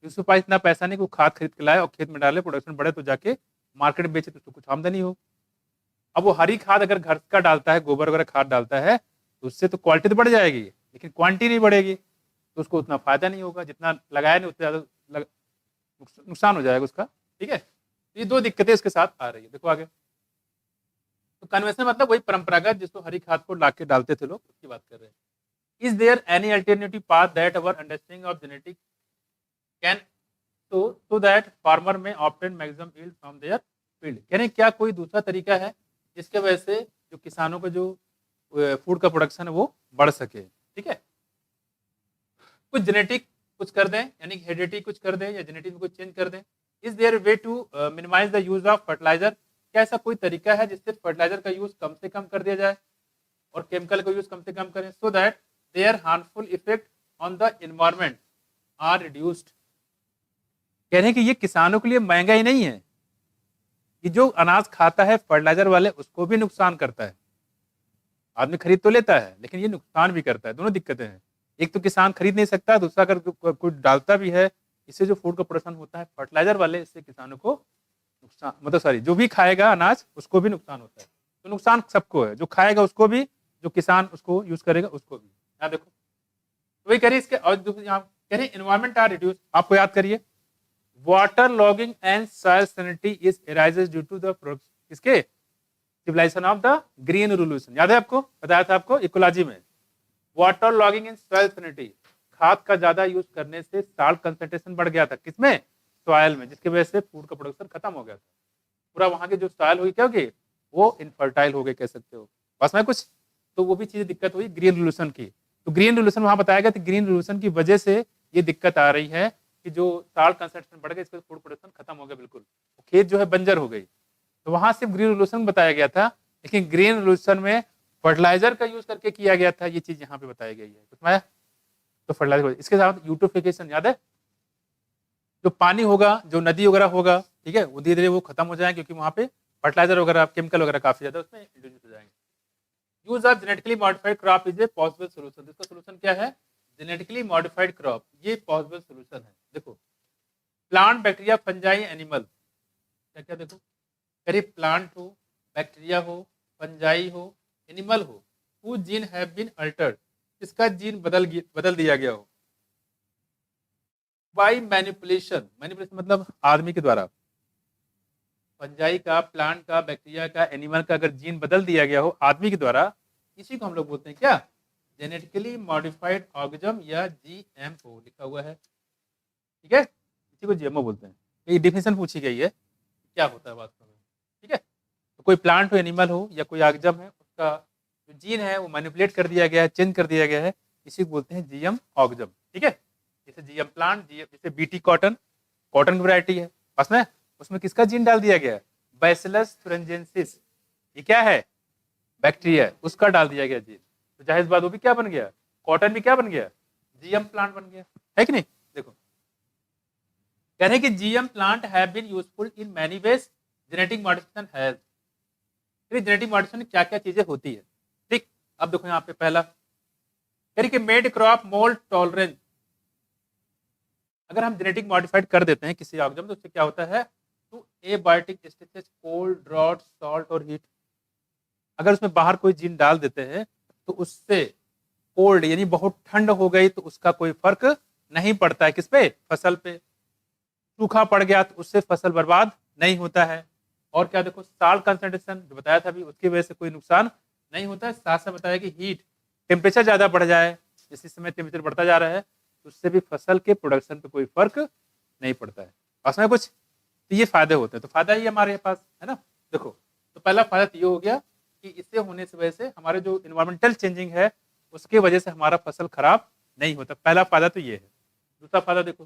उसके पास इतना पैसा नहीं कि वो खाद खरीद के लाए और खेत में डाले, प्रोडक्शन बढ़े तो जाके मार्केट में बेचे तो उसको कुछ आमदनी हो। अब वो हरी खाद अगर घर का डालता है, गोबर वगैरह खाद डालता है, तो उससे तो क्वालिटी तो बढ़ जाएगी लेकिन क्वांटिटी नहीं बढ़ेगी, तो उसको उतना फायदा नहीं होगा, जितना लगाया नहीं उतना ज्यादा नुकसान हो जाएगा उसका। ठीक है, तो ये दो दिक्कतें इसके साथ आ रही है। देखो आगे, तो कन्वेंशनल मतलब वही परंपरागत जिसको हरी खाद को ला के डालते थे लोग, उसकी बात कर रहे हैं। Is there any alternative path that our understanding of genetic can so that farmer may obtain maximum yield from their field? यानी क्या कोई दूसरा तरीका है जिसके वजह से जो किसानों का जो फूड का प्रोडक्शन है वो बढ़ सके? ठीक है, कुछ जेनेटिक कुछ कर दें, यानी हेरिडिटी कुछ कर दें या जेनेटिक में कुछ चेंज कर दें। Is there way to minimise the use of fertiliser? क्या ऐसा कोई तरीका है जिससे फर्टिलाइजर का यूज कम से कम कर दिया जाए और केमिकल का यूज कम से कम करें, so that their harmful effect on the environment are reduced? कह रहे हैं कि ये किसानों के लिए महंगा ही नहीं है, कि जो अनाज खाता है फर्टिलाइजर वाले उसको भी नुकसान करता है। आदमी खरीद तो लेता है लेकिन ये नुकसान भी करता है। दोनों दिक्कतें हैं, एक तो किसान खरीद नहीं सकता, दूसरा अगर कोई डालता भी है, इससे जो फूड का प्रोडक्शन होता है फर्टिलाइजर वाले, इससे किसानों को नुकसान, मतलब सॉरी, जो भी खाएगा अनाज उसको भी नुकसान होता है। तो नुकसान सबको है, जो खाएगा उसको भी, जो किसान उसको यूज करेगा उसको भी। यहाँ देखो, तो वही करिए इसके, और यहाँ कह रहे एनवायरमेंट आर रिड्यूस। आपको याद करिए, water logging and soil sanity is arises due to the किसके? Civilization of the green revolution. याद है आपको, बताया था आपको इकोलॉजी में। Water logging and soil sanity, खाद का ज्यादा यूज करने से साल्ट कंसंट्रेशन बढ़ गया था, किसमें? सॉइल में, जिसकी वजह से फूड का प्रोडक्शन खत्म हो गया था। पूरा वहां की जो सॉइल होगी क्या होगी? वो इनफर्टाइल हो गए, कह सकते हो। बस में कुछ, तो वो भी चीजें दिक्कत हुई ग्रीन रिवोल्यूशन की। तो ग्रीन रिवोल्यूशन वहां बताया गया, ग्रीन रिवोल्यूशन की वजह से ये दिक्कत आ रही है कि जो साल्ट कंसंट्रेशन बढ़ गया, इसका फूड प्रोडक्शन खत्म हो गया बिल्कुल, खेत जो है बंजर हो गई। तो वहां सिर्फ ग्रीन रिवोल्यूशन बताया गया था, लेकिन ग्रीन रिवोल्यूशन में फर्टिलाइजर का यूज करके किया गया था, ये चीज यहाँ पे बताई गई है। कुछ तो फर्टिलाइजर, इसके साथ यूट्रोफिकेशन, याद है? जो पानी होगा, जो नदी वगैरह होगा, ठीक है, वो धीरे धीरे वो खत्म हो जाएंगे, क्योंकि वहां पे फर्टिलाइजर वगैरह, केमिकल वगैरह काफी ज्यादा उसमें इंट्रोड्यूस हो जाएंगे। Use of genetically modified crop is a possible solution. इसका सोल्यूशन क्या है? जेनेटिकली मॉडिफाइड क्रॉप, ये पॉसिबल सोल्यूशन है। देखो, प्लांट, बैक्टीरिया, फंजाई, एनिमल, क्या क्या देखो, करीब प्लांट हो, बैक्टीरिया हो, फंजाई हो, एनिमल हो, whose gene have been altered, इसका जीन बदल दिया गया हो बाई मैनिपुलेशन। मैनिपुलेशन मतलब आदमी के द्वारा। फंजाई का, प्लांट का, बैक्टीरिया का, एनिमल का अगर जीन बदल दिया गया हो आदमी के द्वारा, इसी को हम लोग बोलते हैं क्या? जेनेटिकली मॉडिफाइड ऑर्गेनिज्म या जीएमओ लिखा हुआ है। ठीक है, इसी को जीएमओ बोलते हैं। ये डिफिनेशन पूछी गई है, क्या होता है वास्तव में। ठीक है, तो कोई प्लांट हो, एनिमल हो या कोई ऑर्गेनिज्म है, उसका जो जीन है वो मैनिपुलेट कर दिया गया है, चेंज कर दिया गया है, इसी को बोलते हैं जीएम ऑर्गेनिज्म। ठीक है, जैसे जीएम प्लांट, जैसे बीटी कॉटन, कॉटन की वैरायटी है, बस में उसमें किसका जीन डाल दिया गया है? बैसिलस thuringiensis, ये क्या है? बैक्टीरिया, उसका डाल दिया गया जीन। तो जाहिर बात वो भी क्या बन गया? कॉटन भी क्या बन गया? जीएम प्लांट बन गया, है कि नहीं? देखो, कह रहे हैं कि GM plant have been useful in many ways, genetic modification has. Genetic modification क्या क्या चीजें होती है? ठीक, अब देखो यहाँ पे पहला कह रही कि मेड क्रॉप मोल्ड टॉलरेंस। अगर हम जेनेटिक मॉडिफाइड कर देते हैं किसी ऑर्गेनिज्म, तो उससे क्या होता है? To abiotic stages, cold, drought, salt और हीट। अगर उसमें बाहर कोई जीन डाल देते हैं तो उससे कोल्ड यानी बहुत ठंड हो गई तो उसका कोई फर्क नहीं पड़ता है, किस पे? फसल पे। सूखा पड़ गया तो उससे फसल बर्बाद नहीं होता है। और क्या देखो, साल्ट कंसंट्रेशन जो बताया था अभी, उसकी वजह से कोई नुकसान नहीं होता है। साथ साथ बताया कि हीट, टेम्परेचर ज्यादा बढ़ जाए, जिस समय टेम्परेचर बढ़ता जा रहा है, उससे भी फसल के प्रोडक्शन पे कोई फर्क नहीं पड़ता है। उसमें कुछ तो ये फायदे होते हैं, तो फायदा ही हमारे पास है ना। देखो, तो पहला फायदा तो ये हो गया कि इससे होने से वजह से हमारे जो इन्वायरमेंटल चेंजिंग है उसके वजह से हमारा फसल खराब नहीं होता। पहला फायदा तो ये है। दूसरा फायदा देखो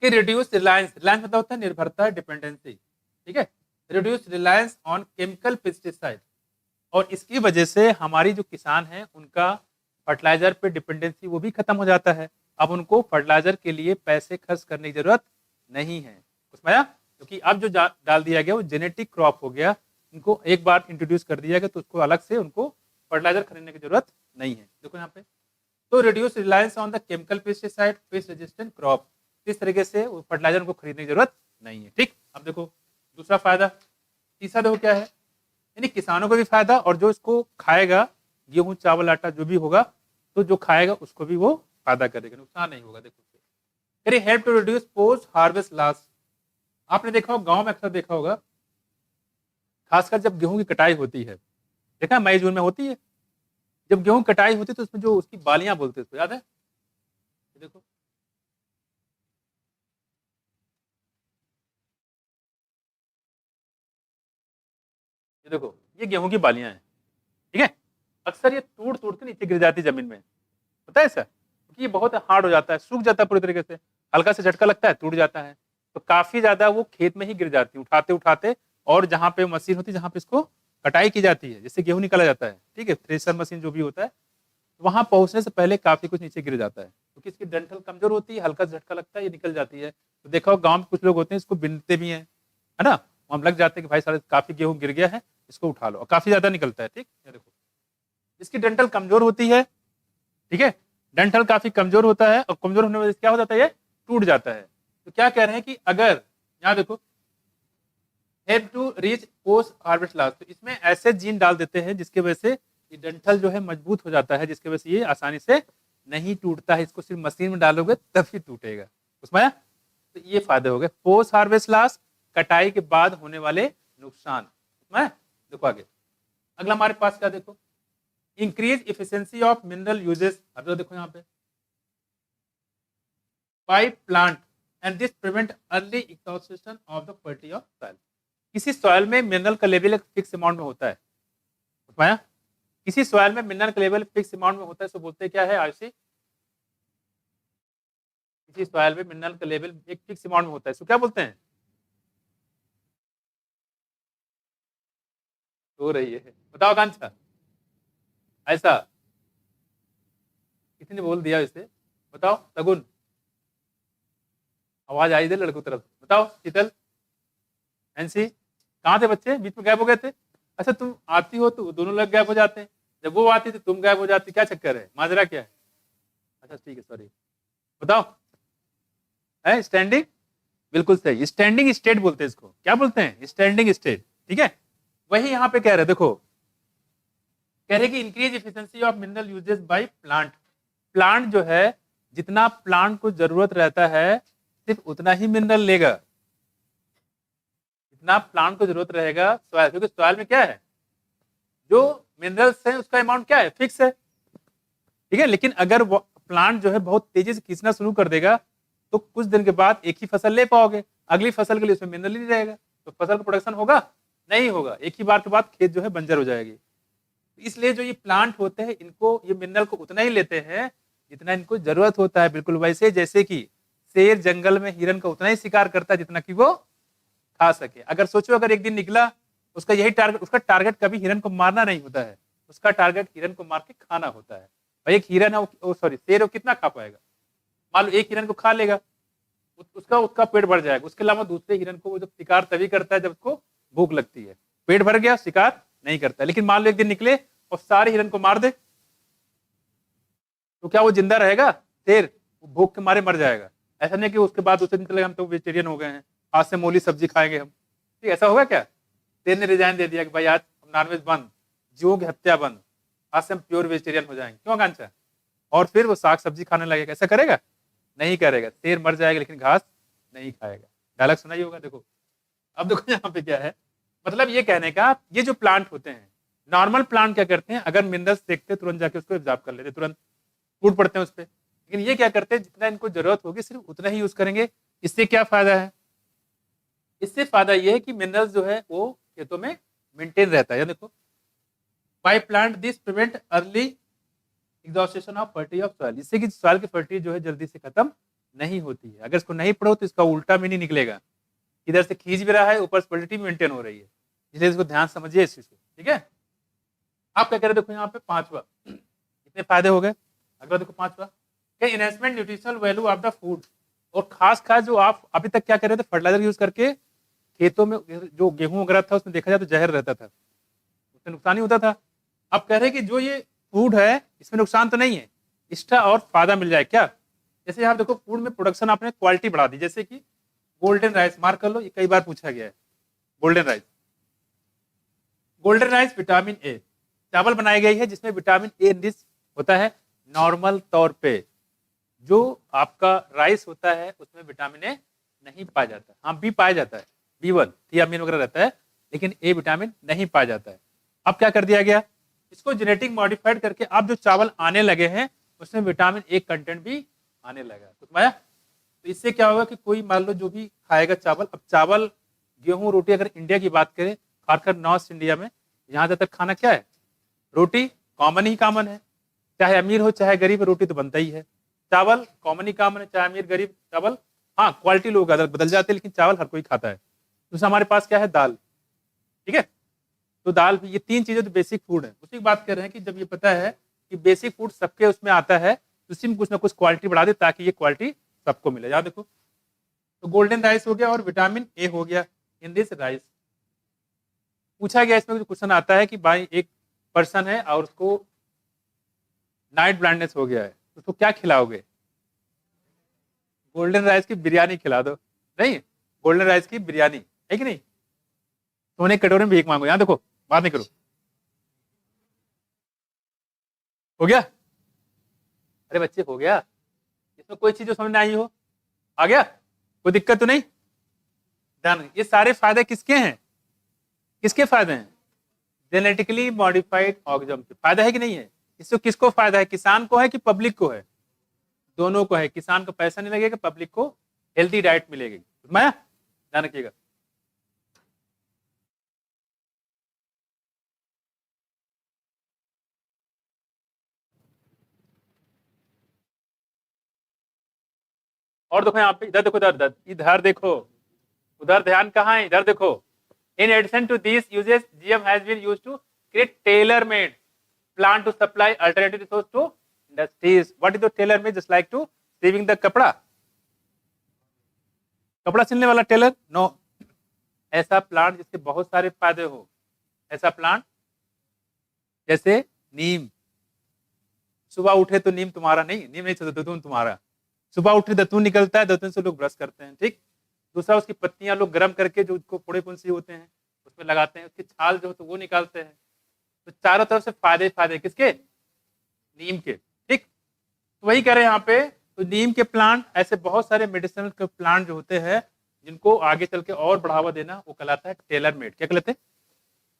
कि रिड्यूस रिलायंस, रिलायंस मतलब होता है निर्भरता, डिपेंडेंसी। ठीक है, reduce reliance on chemical pesticide, और इसकी वजह से हमारी जो किसान हैं उनका फर्टिलाइजर पे डिपेंडेंसी वो भी खत्म हो जाता है। अब उनको फर्टिलाइजर के लिए पैसे खर्च करने की जरूरत नहीं है। उसमें आया? क्योंकि अब जो डाल दिया गया वो जेनेटिक क्रॉप हो गया, इनको एक बार इंट्रोड्यूस कर दिया गया तो उसको अलग से उनको फर्टिलाइजर खरीदने की जरूरत नहीं है। देखो यहाँ पे, तो reduce reliance on the chemical pesticide pest resistant crop, इस तरीके से फर्टिलाइजर को खरीदने की जरूरत नहीं है। ठीक, अब देखो दूसरा फायदा। तीसरा देखो क्या है, यानी किसानों को भी फायदा और जो इसको खाएगा, गेहूं चावल आटा जो भी होगा, तो जो खाएगा उसको भी वो फायदा करेगा, नुकसान नहीं होगा। देखो help to reduce post harvest loss. आपने देखा होगा, गांव में अक्सर देखा होगा, खासकर जब गेहूं की कटाई होती है, देखा मई जून में होती है, जब गेहूं कटाई होती है तो उसमें जो उसकी बालियां बोलते हैं उसको याद है? देखो ये देखो, ये गेहूं की बालियां हैं, ठीक है। अक्सर ये टूट टूट के नीचे गिर जाती है जमीन में, पता है सर, क्योंकि ये बहुत हार्ड हो जाता है, सूख जाता है पूरी तरीके से, हल्का से झटका लगता है टूट जाता है, तो काफी ज्यादा वो खेत में ही गिर जाती है उठाते उठाते, और जहाँ पे मशीन होती है जहाँ पे इसको कटाई की जाती है, जिससे गेहूं निकाला जाता है, ठीक है, थ्रेसर मशीन जो भी होता है, वहां पहुंचने से पहले काफी कुछ नीचे गिर जाता है, क्योंकि इसकी डंठल कमजोर होती है, हल्का झटका लगता है ये निकल जाती है। तो देखा गांव में कुछ लोग होते हैं इसको बिनते भी हैं, है ना, हम लग जाते हैं कि भाई सारे काफी गेहूं गिर गया है, इसको उठा लो, और काफी ज्यादा निकलता है। ठीक, ये देखो इसकी डंठल कमजोर होती है, ठीक है, डंठल काफी कमजोर होता है, और कमजोर होने की वजह से क्या हो जाता है, ये टूट जाता है। तो क्या कह रहे हैं कि अगर यहाँ देखो help to reach post harvest loss, तो इसमें ऐसे जीन डाल देते हैं जिसकी वजह से ये डंठल जो है मजबूत हो जाता है, जिसकी वजह से ये आसानी से नहीं टूटता है, इसको सिर्फ मशीन में डालोगे तभी टूटेगा। उसमें तो ये फायदे हो गए पोस्ट हार्वेस्ट लॉस, कटाई के बाद होने वाले नुकसान। उसमें देखो आगे अगला हमारे पास क्या, देखो increase efficiency of mineral uses. अब तो देखो यहाँ पे by plant and this prevent early exhaustion of the fertility of soil. किसी सॉइल में मिनरल का लेवल एक फिक्स अमाउंट में होता है, पाया? किसी सॉइल में मिनरल का लेवल फिक्स अमाउंट में होता है, सो बोलते हैं क्या है आयुषी, किसी सॉइल में मिनरल का लेवल एक फिक्स अमाउंट में होता है, सो क्या बोलते हैं? हो रही है, बताओ आकांक्षा, ऐसा किसी ने बोल दिया इसे, बताओ सगुन, आवाज आई दे लड़कों तरफ, बताओ शीतल, एनसी, कहाँ थे बच्चे, बीच में गायब हो गए थे? अच्छा तुम आती हो तो दोनों लोग गायब हो जाते हैं, जब वो आती तो तुम गायब हो जाती, क्या चक्कर है, माजरा क्या है? अच्छा ठीक है, सॉरी, बताओ। है स्टैंडिंग, बिल्कुल सही, स्टैंडिंग स्टेट बोलते हैं इसको, क्या बोलते हैं? स्टैंडिंग स्टेट, ठीक है। वही यहाँ पे कह रहे, देखो कह रहे कि increase efficiency of mineral uses by plant. Plant जो है, जितना प्लांट को जरूरत रहता है सिर्फ उतना ही मिनरल लेगा, जितना प्लांट को जरूरत रहेगा सॉइल, क्योंकि सॉइल में क्या है, जो मिनरल्स है उसका अमाउंट क्या है, फिक्स है, ठीक है। लेकिन अगर प्लांट जो है बहुत तेजी से खींचना शुरू कर देगा तो कुछ दिन के बाद एक ही फसल ले पाओगे, अगली फसल के लिए उसमें मिनरल ही नहीं रहेगा, तो फसल का प्रोडक्शन होगा नहीं होगा, एक ही बार के बाद खेत जो है बंजर हो जाएगी। इसलिए जो ये प्लांट होते हैं इनको, ये मिनरल को उतना ही लेते हैं जितना इनको जरूरत होता है, बिल्कुल वैसे जैसे कि शेर जंगल में हिरन का उतना ही शिकार करता है जितना कि वो खा सके। अगर सोचो अगर एक दिन निकला उसका यही टारगेट, उसका टारगेट कभी हिरन को मारना नहीं होता है, उसका टारगेट हिरन को मार के खाना होता है। भाई एक हिरन है, सॉरी शेर, वो कितना खा पाएगा? मान लो एक हिरन को खा लेगा, उसका उसका पेट भर जाएगा, उसके अलावा दूसरे हिरन को वो जब शिकार तभी करता है जब उसको भूख लगती है, पेट भर गया शिकार नहीं करता। लेकिन मान लो एक दिन निकले और सारे हिरन को मार दे, तो क्या वो जिंदा रहेगा? शेर भूख के मारे मर जाएगा। ऐसा नहीं कि उसके बाद दूसरे दिन चले हम तो वेजिटेरियन हो गए हैं, आज से मूली सब्जी खाएंगे हम, ठीक, ऐसा होगा क्या? शेर ने रिजाइन दे दिया कि भाई आज नॉनवेज बंद, जीवों की हत्या बंद, आज से हम प्योर वेजिटेरियन हो जाएंगे, क्यों आकांक्षा? और फिर वो साग सब्जी खाने लगेगा, ऐसा करेगा? नहीं करेगा, शेर मर जाएगा लेकिन घास नहीं खाएगा। डायलॉग सुना ही होगा। देखो अब देखो यहाँ पे क्या है, मतलब ये कहने का, ये जो प्लांट होते हैं, नॉर्मल प्लांट क्या करते हैं, अगर मिनरल्स देखते तुरंत जाके उसको एब्जॉर्ब कर लेते, तुरंत टूट पड़ते हैं उस पर। लेकिन ये क्या करते हैं, जितना इनको जरूरत होगी सिर्फ उतना ही यूज करेंगे। इससे क्या फायदा है? इससे फायदा ये है कि मिनरल्स जो है वो खेतों में मेंटेन रहता है। देखो by plant this prevent early exhaustion of fertility of soil, इससे कि सॉइल की फर्टिलिटी जो है जल्दी से खत्म नहीं होती है। अगर इसको नहीं पढ़ो तो इसका उल्टा मीनिंग निकलेगा, इधर से खींच भी रहा है, ऊपर स्टेबिलिटी मेंटेन हो रही है, इसलिए इसको ध्यान समझिए इस चीज को, ठीक है। आप क्या कह रहे, देखो यहाँ पे पांचवा, कितने फायदे हो गए। अगला देखो पांचवा, enhancement nutritional value of the food, और खास खास जो आप अभी तक क्या कर रहे थे, फर्टिलाइजर यूज करके खेतों में जो गेहूं वगैरह था उसमें देखा जाए तो जहर रहता था, उससे नुकसान ही होता था। अब कह रहे हैं कि जो ये फूड है इसमें नुकसान तो नहीं है, इसका और फायदा मिल जाए क्या। जैसे आप देखो फूड में प्रोडक्शन आपने क्वालिटी बढ़ा दी, जैसे कि गोल्डन राइस, मार्क कर लो, ये कई बार पूछा गया है। Golden rice, golden rice vitamin A, चावल बनाई गई है जिसमें विटामिन ए रिच होता है। नॉर्मल तौर पे जो आपका राइस होता है उसमें विटामिन ए नहीं पाया जाता, हाँ बी पाया जाता है, B1 थियामिन वगैरह रहता है, लेकिन ए विटामिन नहीं पाया जाता है। अब क्या कर दिया गया, इसको जेनेटिक मॉडिफाइड करके अब जो चावल आने लगे हैं उसमें विटामिन ए कंटेंट भी आने लगा, तो समझा। तो इससे क्या होगा कि कोई मान लो जो भी खाएगा चावल, अब चावल गेहूं रोटी, अगर इंडिया की बात करें खासकर नॉर्थ इंडिया में, यहाँ ज्यादातर खाना क्या है, रोटी कॉमन ही कॉमन है, चाहे अमीर हो चाहे गरीब, रोटी तो बनता ही है। चावल कॉमन ही कॉमन है, चाहे अमीर गरीब चावल, हाँ क्वालिटी लोग बदल जाते हैं लेकिन चावल हर कोई खाता है। दूसरा हमारे पास क्या है, दाल, ठीक है। तो दाल भी, ये तीन चीजें तो बेसिक फूड है। उसी की बात कर रहे हैं कि जब ये पता है कि बेसिक फूड सबके उसमें आता है तो उसी में कुछ ना कुछ क्वालिटी बढ़ा दे ताकि ये क्वालिटी सबको मिले। याद देखो, तो गोल्डन राइस हो गया और विटामिन ए हो गया इन दिस राइस। पूछा गया इसमें जो क्वेश्चन आता है कि भाई एक पर्सन है और उसको नाइट ब्लाइंडनेस हो गया है, तो उसको क्या खिलाओगे, गोल्डन राइस की बिरयानी खिला दो। नहीं, गोल्डन राइस की बिरयानी है कि नहीं, सोने के कटोरे में भीख मांगो। यहाँ देखो, बात नहीं करो, हो गया, अरे बच्चे हो गया, इसमें कोई चीज जो समझ में आई हो, आ गया, कोई दिक्कत तो नहीं। ध्यान, ये सारे फायदे किसके हैं, किसके फायदे हैं, जेनेटिकली मॉडिफाइड ऑर्गेनिज्म के फायदा है कि नहीं है। इससे किसको फायदा है, किसान को है कि पब्लिक को है, दोनों को है। किसान को पैसा नहीं लगेगा, पब्लिक को हेल्दी डाइट मिलेगी। मैं ध्यान रखिएगा। और देखो यहाँ पे, इधर देखो, इधर इधर इधर देखो, उधर ध्यान कहाँ है, इधर देखो। In addition to this uses GM has been used to create tailor made plan to supply alternative resource to industries. What is the tailor made, just like to sewing the कपड़ा, कपड़ा सिलने वाला टेलर, नो। ऐसा plant जिसके बहुत सारे फायदे हो, ऐसा प्लांट जैसे नीम, सुबह उठे तो नीम तुम्हारा नहीं, नीम नहीं तो दतून तुम्हारा, सुबह उठे दतून निकलता है, दतून से लोग ब्रश करते हैं, ठीक। दूसरा उसकी पत्तियां लोग गर्म करके जो उसको फोड़े फुंसी होते हैं उसमें लगाते हैं, उसकी छाल जो तो वो निकालते हैं। तो चारों तरफ से फायदे फायदे किसके, नीम के, ठीक। तो वही कह रहे हैं यहाँ पे, तो नीम के प्लांट, ऐसे बहुत सारे मेडिसिनल के प्लांट जो होते हैं जिनको आगे चल के और बढ़ावा देना, वो कहलाता है टेलर मेड। क्या कहलाते हैं,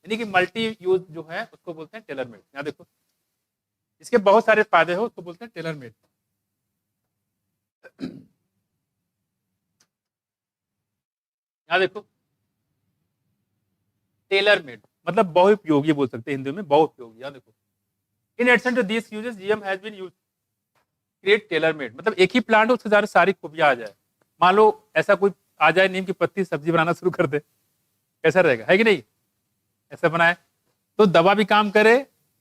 यानी कि मल्टी यूज जो है उसको बोलते हैं टेलर मेड। यहाँ देखो, इसके बहुत सारे फायदे हो उसको बोलते हैं टेलर मेड। यहाँ देखो, टेलर मेड मतलब बहुउपयोगी बोल सकते हैं हिंदी में, बहुउपयोगी। यहाँ देखो, in addition to this uses GM has been used create tailor made, मतलब एक ही प्लांट हो उससे ज्यादा सारी खूबियां आ जाए। मान लो ऐसा कोई आ जाए, नीम की पत्ती सब्जी बनाना शुरू कर दे, कैसा रहेगा, है कि नहीं, ऐसा बनाए तो दवा भी काम करे,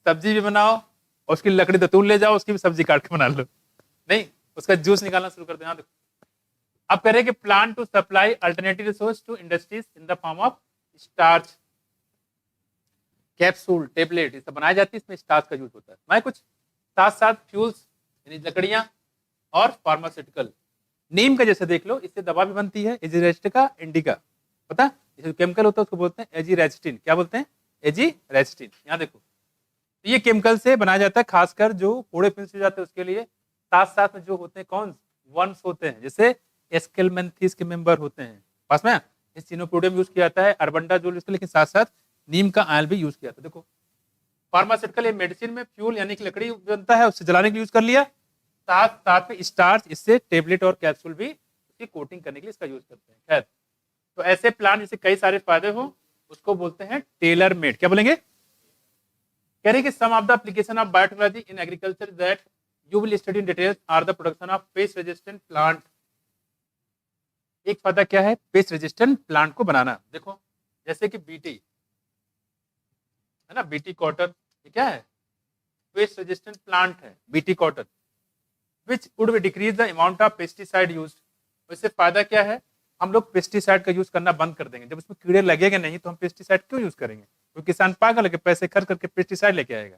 सब्जी भी बनाओ, और उसकी लकड़ी दतून ले जाओ, उसकी भी सब्जी काट के बना लो, नहीं उसका जूस निकालना शुरू कर दो। यहाँ देखो, अब कह रहे कि plan to supply alternative resource to industries in the form of starch, capsule, tablet, ये सब बनाई जाती है, इसमें स्टार्च का यूज होता है। मैं कुछ साथ साथ फ्यूल्स यानी लकड़ियां और फार्मास्यूटिकल, नीम का जैसे देख लो, इससे दवा भी बनती है, एजिरेस्टिका इंडिका, पता, जैसे केमिकल होता है उसको बोलते हैं एजीरेस्टिन, क्या बोलते हैं, एजीरेस्टिन। यहाँ देखो, तो ये केमिकल से बनाया जाता है, खासकर जो फोड़े पिंस हो जाते हैं उसके लिए। साथ साथ में जो होते हैं कौन वर्म्स होते हैं, जैसे एस्केलमेंथिस के मेंबर होते हैं पास में, इस सिनोपोडियम यूज किया जाता है, अर्बंडा जो, लेकिन साथ साथ नीम का ऑयल भी यूज किया जाता है। देखो, फार्मास्यूटिकल ये मेडिसिन में फ्यूल यानी कि लकड़ी बनता है, उससे जलाने के लिए यूज कर लिया, साथ साथ में स्टार्च, इससे टेबलेट और कैप्सूल भी उसकी कोटिंग करने के लिए इसका यूज करते हैं। खैर, तो ऐसे प्लांट जिससे कई सारे फायदे हो उसको बोलते हैं टेलर मेड। क्या बोलेंगे, कह रहे कि some of the application of biotechnology in agriculture that you will study in detail are the production of pest resistant plant, एक फायदा क्या है, पेस्ट रेजिस्टेंट प्लांट को बनाना। देखो जैसे कि बीटी है ना, बीटी कॉटन, ये क्या है, पेस्ट रेजिस्टेंट प्लांट है BT cotton, which would decrease the amount of pesticide use. इससे फायदा क्या है, हम लोग पेस्टिसाइड का यूज करना बंद कर देंगे। जब उसमें कीड़े लगेंगे नहीं तो हम पेस्टिसाइड क्यों यूज करेंगे, क्योंकि किसान पागल है कि पैसे खर्च करके पेस्टिसाइड लेके आएगा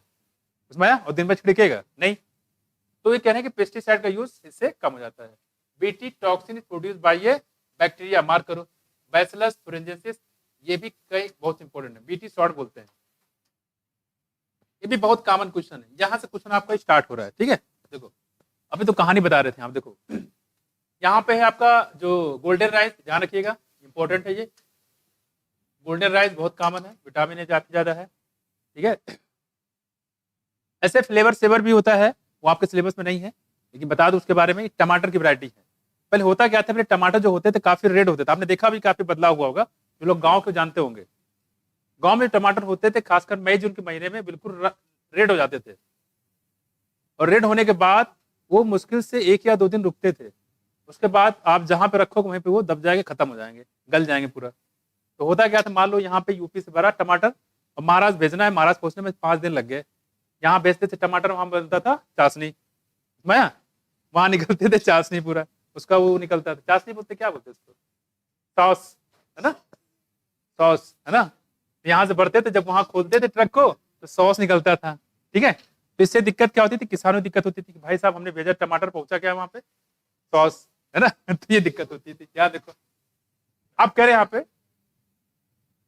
उसमें आया और दिन भर छिड़केगा नहीं। तो ये कह रहे हैं कि पेस्टिसाइड का यूज इससे कम हो जाता है। BT toxin is produce by A bacteria, mark करो, बैसिलस thuringiensis। ये भी कई बहुत इंपॉर्टेंट है, बीटी शॉर्ट बोलते हैं। ये भी बहुत कॉमन क्वेश्चन है, यहाँ से क्वेश्चन आपका स्टार्ट हो रहा है। ठीक है, देखो अभी तो कहानी बता रहे थे आप, देखो यहाँ पे है आपका जो गोल्डन राइस, ध्यान रखिएगा इंपॉर्टेंट है ये। गोल्डन राइस बहुत कॉमन है, विटामिन ए काफी ज्यादा है। ठीक है, ऐसे फ्लेवर सेवर भी होता है, वो आपके सिलेबस में नहीं है लेकिन बता दो उसके बारे में। टमाटर की वैरायटी है। पहले होता क्या था, पहले टमाटर जो होते थे काफी रेड होते थे, आपने देखा भी काफी बदलाव हुआ होगा, जो लोग गांव के जानते होंगे। गांव में टमाटर होते थे खासकर मई जून के महीने में बिल्कुल रेड हो जाते थे, और रेड होने के बाद वो मुश्किल से 1 या 2 दिन रुकते थे, उसके बाद आप जहां पे रखोगे वहीं पे वो दब जाएंगे, खत्म हो जाएंगे, गल जाएंगे पूरा। तो होता क्या था, मान लो यहाँ पे यूपी से भरा टमाटर और महाराष्ट्र भेजना है, महाराष्ट्र पहुंचने में 5 दिन लग गए। यहाँ बेचते थे टमाटर, वहां बनता था चाशनी, माया वहां निकलते थे चाशनी पूरा, उसका वो निकलता था, चाशनी बोलते, क्या बोलते उसको, सॉस है ना, सॉस है ना। यहाँ से भरते थे, जब वहां खोलते थे ट्रक को तो सॉस निकलता था। ठीक है, तो इससे दिक्कत क्या होती थी, किसानों को दिक्कत होती थी कि भाई साहब हमने भेजा टमाटर, पहुंचा क्या वहां पे, सॉस है ना तो ये दिक्कत होती थी। क्या देखो आप कह रहे हैं यहाँ पे,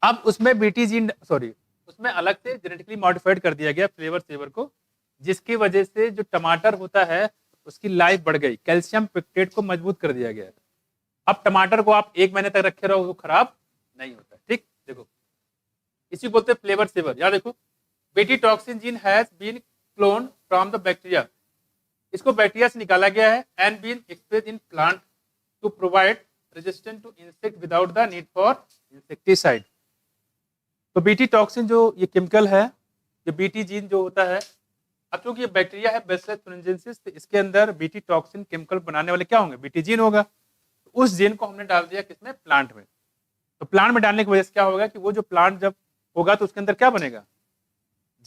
अब उसमें बीटी जीन, सॉरी उसमें अलग से जेनेटिकली मॉडिफाइड कर दिया गया फ्लेवर सेवर को, जिसकी वजह से जो टमाटर होता है उसकी लाइफ बढ़ गई, कैल्शियम पिक्टेट को मजबूत कर दिया गया। अब टमाटर को आप 1 महीने तक रखे रहो वो खराब नहीं होता। ठीक, देखो इसी बोलते हैं फ्लेवर सेवर। याद देखो, BT toxin gene has been clone from the bacteria, इसको बैक्टीरिया से निकाला गया है, and been express in plant to provide resistant to insect without the need for insecticide. तो बीटी टॉक्सिन जो ये केमिकल है, ये बीटी जीन जो होता है, अब चूंकि ये बैक्टीरिया है बैसिलस thuringiensis, तो इसके अंदर बीटी टॉक्सिन केमिकल बनाने वाले क्या होंगे, बीटी जीन होगा। तो उस जीन को हमने डाल दिया किसमें, प्लांट में। तो प्लांट में डालने की वजह से क्या होगा कि वो जो प्लांट जब होगा तो उसके अंदर क्या बनेगा,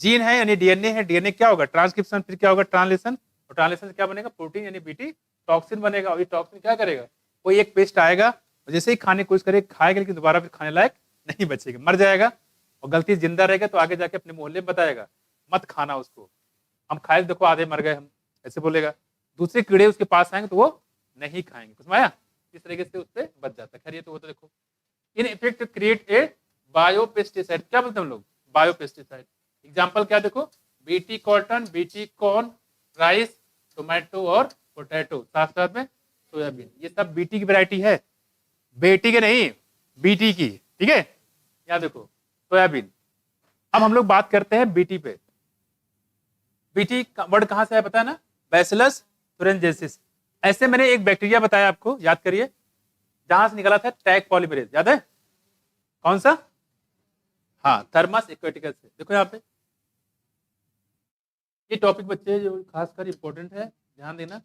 जीन है यानी डीएनए है, डीएनए क्या होगा, ट्रांसक्रिप्शन, फिर क्या होगा ट्रांसलेशन, और ट्रांसलेशन से क्या बनेगा, प्रोटीन यानी बीटी टॉक्सिन बनेगा। और ये टॉक्सिन क्या करेगा, कोई एक पेस्ट आएगा और जैसे ही खाने की कोशिश करेगा खाएगा, लेकिन दोबारा फिर खाने लायक नहीं बचेगा, मर जाएगा, और गलती जिंदा रहेगा तो आगे जाके अपने मोहल्ले में बताएगा मत खाना उसको, हम खाए देखो आधे मर गए हम, ऐसे बोलेगा। दूसरे कीड़े उसके पास आएंगे तो वो नहीं खाएंगे, समझ आया, इस तरीके से उससे बच जाता है। खैर ये तो होता, देखो in effect create a biopesticide, क्या बोलते हैं हम लोग, बायोपेस्टिसाइड। एग्जाम्पल क्या देखो, BT cotton, BT corn, rice, tomato और पोटैटो, साथ साथ में सोयाबीन, ये सब बीटी की वैरायटी है, बेटी के नहीं बीटी की। ठीक है, यहाँ देखो सोयाबीन। अब हम लोग बात करते हैं बीटी पे। बीटी वर्ड कहां से है पता है ना, बैसिलस thuringiensis। ऐसे मैंने एक बैक्टीरिया बताया आपको, याद करिए, जहां से निकला था टैग पॉलीमरेज, याद है कौन सा, हाँ थर्मस एक्वेटिकस से। देखो यहाँ पे ये टॉपिक बच्चे जो खासकर इंपॉर्टेंट है, ध्यान देना,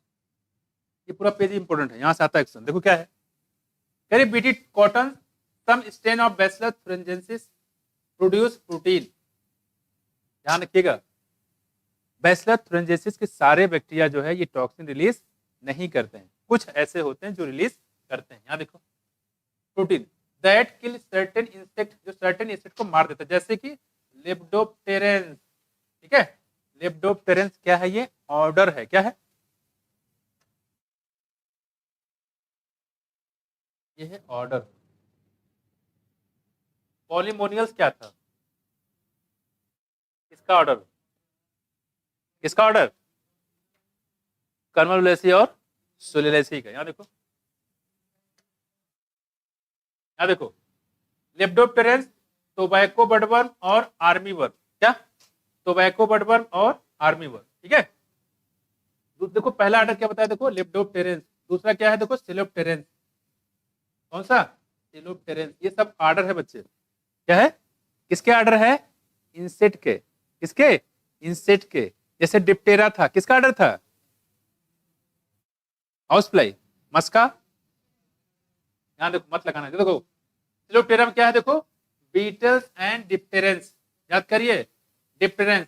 ये पूरा पेज इंपॉर्टेंट है, यहां से आता है क्वेश्चन। देखो क्या है, कह रही BT cotton some strain of bacillus thuringiensis produce protein. ध्यान रखिएगा, बैसिलस thuringiensis के सारे बैक्टीरिया जो है ये टॉक्सिन रिलीज नहीं करते हैं, कुछ ऐसे होते हैं जो रिलीज करते हैं। यहाँ देखो protein that kill certain insect, जो सर्टेन इंसेक्ट को मार देता है, जैसे कि लेप्डोप्टेरेंस। ठीक है, लेप्डोप्टेरेंस क्या है, ये ऑर्डर है, क्या है, ये है ऑर्डर। पॉलीमोनियल्स क्या था, इसका ऑर्डर, किसका ऑर्डर, कर्मोलेसी और सोलेलेसी का। यहाँ देखो, यहाँ देखो लेप्डोप्टेरेंस, टोबैको बडवर्म और आर्मी वर्म, क्या, टोबैको बडवर्म और आर्मी वर्म। ठीक है, देखो पहला ऑर्डर क्या बताया, देखो लेप्डोप्टेरेंस, दूसरा क्या है देखो सिलोप्टेरेंस, कौन सा, सिलोप्टेरेंस। ये सब ऑर्डर है बच्चे, क्या है, किसके ऑर्डर है, इंसेक्ट के, किसके, इंसेक्ट के। जैसे डिप्टेरा था, किसका ऑर्डर था, हाउस फ्लाई, मस्का। यहाँ देखो मत लगाना, देखो सिलोप्टेरा में क्या है, देखो बीटल्स एंड डिप्टेरेंस, याद करिए डिप्टेरेंस,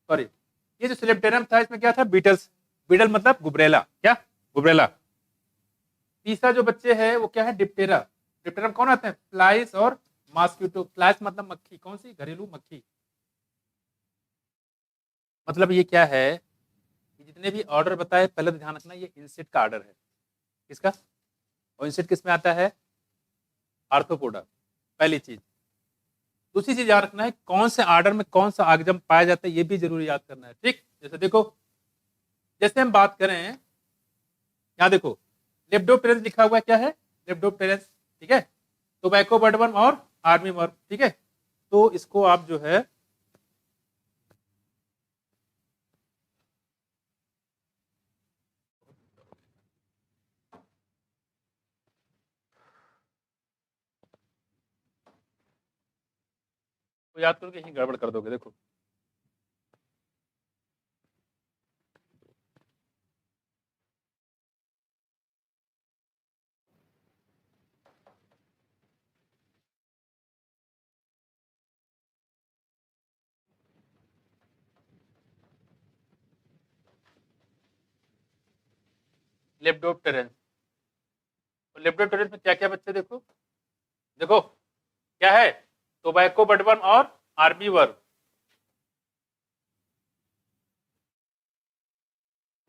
सॉरी ये जो सिलेप्टेरम था इसमें क्या था, बीटल्स, बीटल मतलब गुबरेला, क्या गुबरेला। तीसरा जो बच्चे है वो क्या है, डिप्टेरा। डिप्टेरम कौन आते हैं, फ्लाइस और मॉस्किटो। फ्लाइस मतलब मक्खी, कौन सी, घरेलू मक्खी। मतलब ये क्या है, जितने भी ऑर्डर बताए पहले तो ध्यान रखना ये इंसेक्ट का ऑर्डर है, किसका, और इंसेक्ट किस में आता है, आर्थ्रोपोडा, पहली चीज। दूसरी चीज याद रखना है कौन से ऑर्डर में कौन सा आगजम पाया जाता है, ये भी जरूरी याद करना है, ठीक। जैसे देखो, जैसे हम बात करें यहाँ देखो लेप्डोप्टेरेंस लिखा हुआ है, क्या है लेप्डोप्टेरेंस, ठीक है, टोबैको बर्डवर्म और आर्मी वर्म, ठीक है। तो इसको आप जो है तो याद करो कि यहीं गड़बड़ कर दोगे, देखो लेप्डोप्टेरेंस, तो लेप्डोप्टेरेंस में क्या क्या बच्चे, देखो देखो क्या है, टोबैको बर्डवर्म और आर्मी वर्म।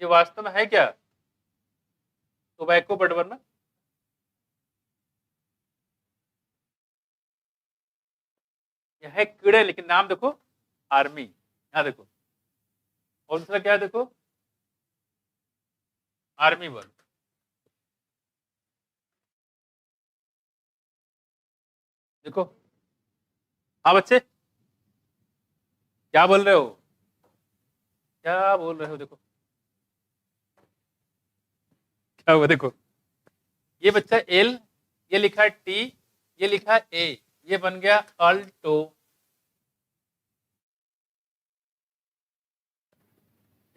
ये वास्तव में है क्या, टोबैको बर्डवर्म, यह है कीड़े लेकिन नाम देखो आर्मी, यहाँ देखो, और दूसरा क्या है देखो आर्मी वर्म। देखो, हाँ बच्चे क्या बोल रहे हो, क्या बोल रहे हो, देखो क्या हुआ, देखो ये बच्चा एल, ये लिखा है टी, ये लिखा है ए, ये बन गया अल्टो,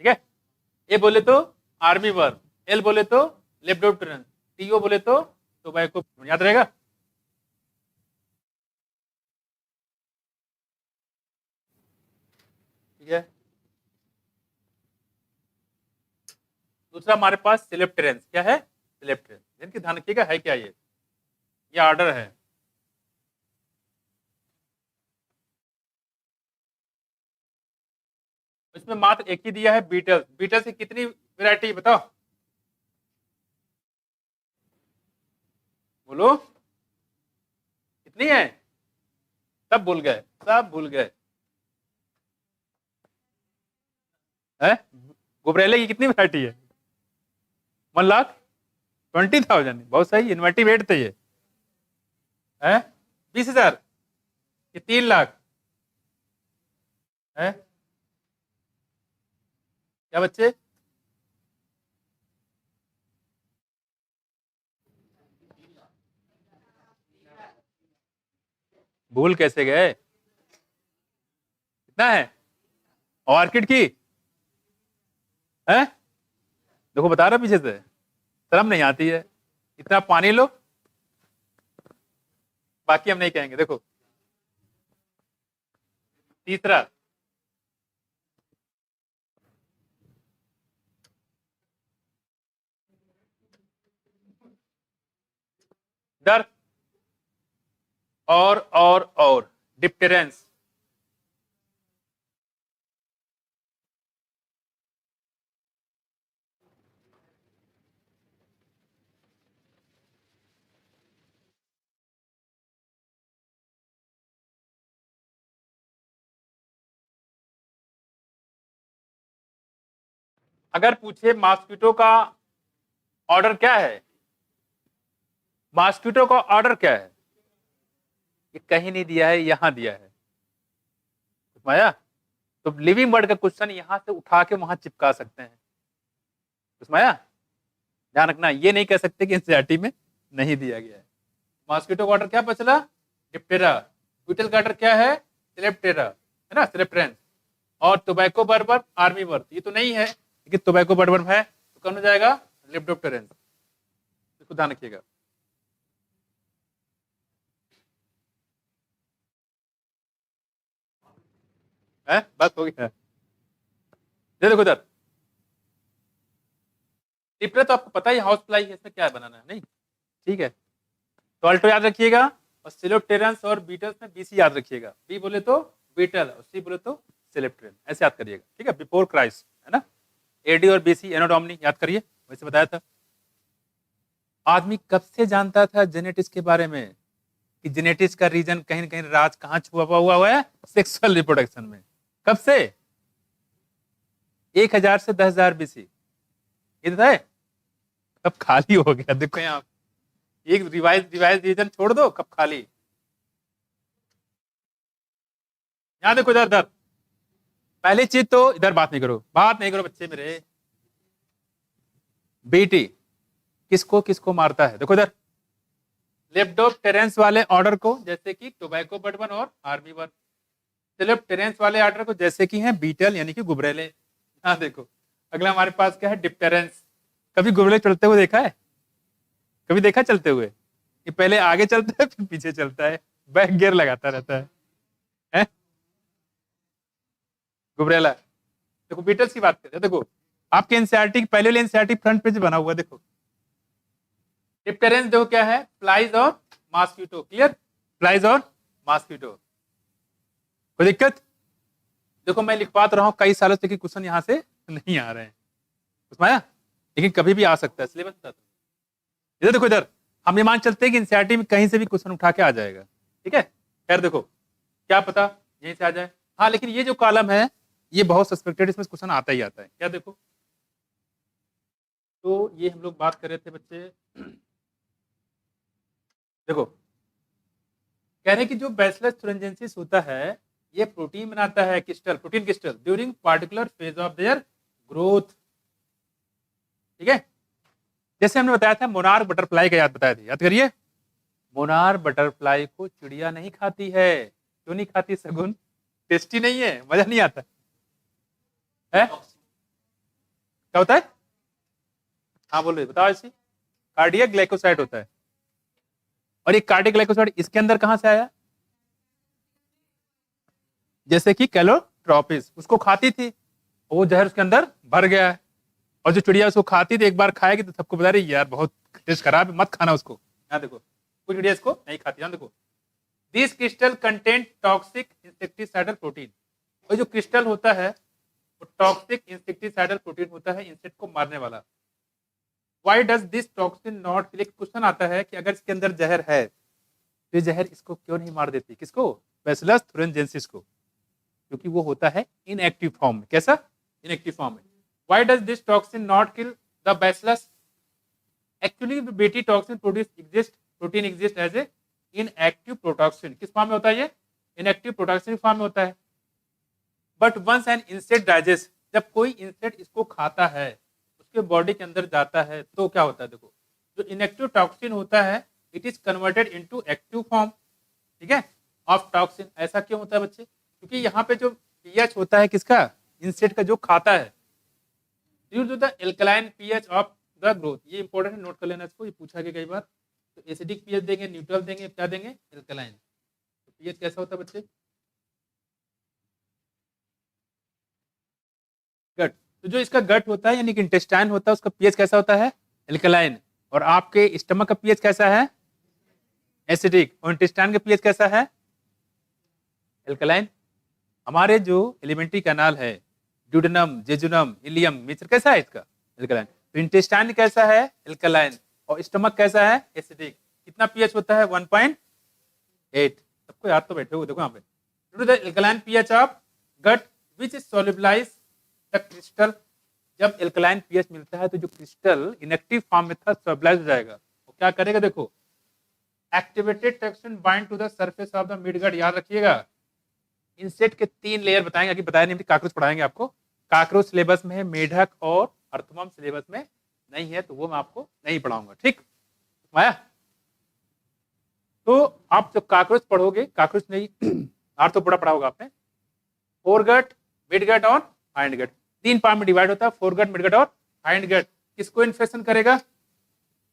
ठीक है। ए बोले तो आर्मी वर्म, एल बोले तो लेप्डोप्टेरेंस, टीओ बोले तो टोबैको, याद रहेगा। ठीक है, दूसरा हमारे पास सिलेप्टेरेंस, क्या है सिलेप्टेरेंस, जिनकी ध्यान रखिएगा है क्या, ये ऑर्डर है। इसमें मात्र एक ही दिया है बीटल्स, बीटल्स की कितनी वैरायटी बताओ, बोलो कितनी है, सब भूल गए, सब भूल गए है, गुबरेले की कितनी वैरायटी है, 1,20,000, बहुत सही, इन्वेंटिव रेट थे ये है, 20,000, ये 3 लाख है, क्या बच्चे, भूल कैसे गए, कितना है, ऑर्किड की है, देखो बता रहा पीछे से, शर्म नहीं आती है, इतना पानी लो, बाकी हम नहीं कहेंगे। देखो तीसरा, डर और डिप्टेरेंस, अगर पूछे मॉस्किटो का ऑर्डर क्या है, मॉस्किटो का ऑर्डर क्या है, ये कहीं नहीं दिया है, यहां दिया है, माया। तो लिविंग बर्ड का क्वेश्चन यहां से उठा के वहां चिपका सकते हैं, माया ध्यान रखना, ये नहीं कह सकते कि एनसीईआरटी में नहीं दिया गया है। मॉस्किटो का ऑर्डर क्या बचला, डिप्टेरा, बीटल का ऑर्डर क्या है, सिलेप्टेरा, है ना, सिलेप्टेरेंस, और टोबैको बर्बर, आर्मी वर्म, ये तो नहीं है, लेकिन टोबैको बर्बर है, तो कौन हो जाएगा, लेप्डोप्टेरेंस। उसको ध्यान रखिएगा। बस हो गया। ये देखो इधर, टिपरे तो आपको पता ही हाउस प्लाई है, इसमें क्या बनाना है नहीं, ठीक है। तो अल्टो याद रखिएगा, और सिलोप्टेरेंस और बीटल्स में बीसी याद रखिएगा। बी बोले तो बीटल और सी बोले तो सिलोप्टेरेन, ऐसे याद करिएगा, ठीक है। बिफोर क्राइस्ट है ना, एडी और बीसी एनोडोमनी याद करिए, वैसे बताया था। आदमी कब से जानता था जेनेटिक्स के बारे में, कि जेनेटिक्स का रीजन कहीं न कहीं राज कहाँ छुपा हुआ है, सेक्सुअल रिप्रोडक्शन में। कब से? 1000 से 10,000 बीसी। ये तो है, कब खाली हो गया देखो यहाँ, एक रिवाइज रीजन छोड़ दो, कब खाली। यहां देखो इधर इधर, पहली चीज तो इधर बात नहीं करो बच्चे मेरे। बीटी किसको किसको मारता है, देखो इधर, लेप्टोप्टेरेंस वाले ऑर्डर को, जैसे कि टोबैको बर्ड 1 और आर्मी 1। सिलोप्टेरेंस वाले ऑर्डर को, जैसे कि हैं बीटल यानी कि गुबरेले। हाँ देखो, अगला हमारे पास क्या है, डिप्टेरेंस। कभी गुबरेले चलते हुए देखा है? कभी देखा चलते हुए? ये पहले आगे चलता है फिर पीछे चलता है, बैक गियर लगाता रहता है? गुबरेला। देखो बीटल्स की बात करते हैं, देखो आपके एनसीईआरटी पहले वाले एनसीईआरटी फ्रंट पेज बना हुआ, देखो डिप्टेरेंस देखो क्या है, फ्लाइज और मॉस्किटो। क्लियर, फ्लाइज और मॉस्किटो। कोई दिक्कत? देखो मैं लिखवा तो रहा हूं कई सालों से कि क्वेश्चन यहां से नहीं आ रहे हैं, उसमें आया, लेकिन कभी भी आ सकता है, सिलेबस बता दो। इधर देखो, इधर हम ये मान चलते हैं कि एनसीईआरटी में कहीं से भी क्वेश्चन उठा के आ जाएगा, ठीक है। खैर देखो, क्या पता यहीं से आ जाए। हाँ लेकिन ये जो कॉलम है ये बहुत सस्पेक्टेड, इसमें क्वेश्चन आता ही आता है। क्या देखो, तो ये हम लोग बात कर रहे थे बच्चे, देखो कह रहे हैं कि जो बैसिलस थुरिनजेंसिस होता है ये प्रोटीन बनाता है, crystal, protein crystal during particular phase of their growth, ठीक है। जैसे हमने बताया था मोनार्क बटरफ्लाई का, याद बताया था, याद करिए। मोनार्क बटरफ्लाई को चिड़िया नहीं खाती है, क्यों नहीं खाती सगुन? टेस्टी नहीं है, मजा नहीं आता है? क्या होता है? हाँ बोल रहे, बताओ। ऐसी कार्डियक ग्लाइकोसाइड होता है, और ये कार्डियक ग्लाइकोसाइड इसके अंदर कहां से आया? जैसे कि कैलोट्रोपिस उसको खाती थी, वो जहर उसके अंदर भर गया है, और जो चिड़िया उसको खाती थी एक बार खाएगी तो सबको बता रही यार बहुत टेस्ट खराब है, मत खाना उसको। यहाँ देखो कुछ चिड़िया इसको नहीं खाती। यहाँ देखो, this crystal content toxic insecticidal protein. और जो क्रिस्टल होता है वो टॉक्सिक इंसेक्टिसाइडल प्रोटीन होता है, इंसेक्ट को मारने वाला। Why does this toxin not kill? Question आता है कि अगर इसके अंदर जहर है तो ये जहर इसको क्यों नहीं मार देती? किसको? बैसिलस थुरिनजेंसिस को, क्योंकि वो होता है इनएक्टिव फॉर्म में। कैसा? इनएक्टिव फॉर्म में। Why does this toxin not kill the bacillus? Actually BT toxin protein exist as a inactive protoxin. किस फॉर्म में होता है ये? इनएक्टिव प्रोटॉक्सिन फॉर्म में होता है। But once an insect digest, जब कोई इंसेक्ट इसको खाता है उसके बॉडी के अंदर जाता है तो क्या होता है? देखो जो इनएक्टिव टॉक्सिन होता है it is converted into active form, ठीक है, ऑफ टॉक्सिन। ऐसा क्यों होता है बच्चे? क्योंकि यहाँ पे जो पीएच होता है किसका? इंसेक्ट का जो खाता है, due to the alkaline pH of the growth. ये इंपॉर्टेंट है, नोट कर लेना इसको, ये पूछा गया कई बार। तो एसिडिक पीएच देंगे, न्यूट्रल देंगे, क्या देंगे? एल्कलाइन। तो पीएच कैसा होता है बच्चे? गट। तो जो इसका गट होता है यानी कि इंटेस्टाइन होता है उसका पीएच कैसा होता है? एल्कलाइन। और आपके स्टमक का पीएच कैसा है? एसिडिक। और इंटेस्टाइन का पीएच कैसा है? एल्कलाइन। हमारे जो एलिमेंट्री कैनाल है, ड्यूडेनम, जेजुनम, इलियम, मीचर, कैसा है इसका? एल्कलाइन। तो इंटेस्टाइन कैसा है? एल्कलाइन। और स्टमक कैसा है? एसिडिक। कितना पीएच होता है? 1.8। सबको याद तो बैठे हुए, देखो यहाँ पे, due to the alkaline pH of gut which is solubilise the crystal. जब एल्कलाइन पीएच मिलता है तो जो क्रिस्टल इनएक्टिव फॉर्म में था सोल्यूबलाइज हो जाएगा। वो क्या करेगा? देखो, activated toxin bind to the surface of the midgut. याद रखिएगा, इंसेक्ट के 3 लेयर बताएंगे, कि बताया नहीं, काकरोच पढ़ाएंगे आपको। काकरोच सिलेबस में है, मेढक और अर्थवर्म सिलेबस में नहीं है, तो वो मैं आपको नहीं पढ़ाऊंगा, ठीक आया। तो आप जब काकरोच पढ़ोगे, काकरोच नहीं आर्थ्रोपोडा पढ़ा होगा आपने, फोरगट, मिडगट और हाइंड गट, 3 पार्ट में डिवाइड होता है, फोरगट, मिडगट और हाइंड गट। किसको इन्फेक्शन करेगा?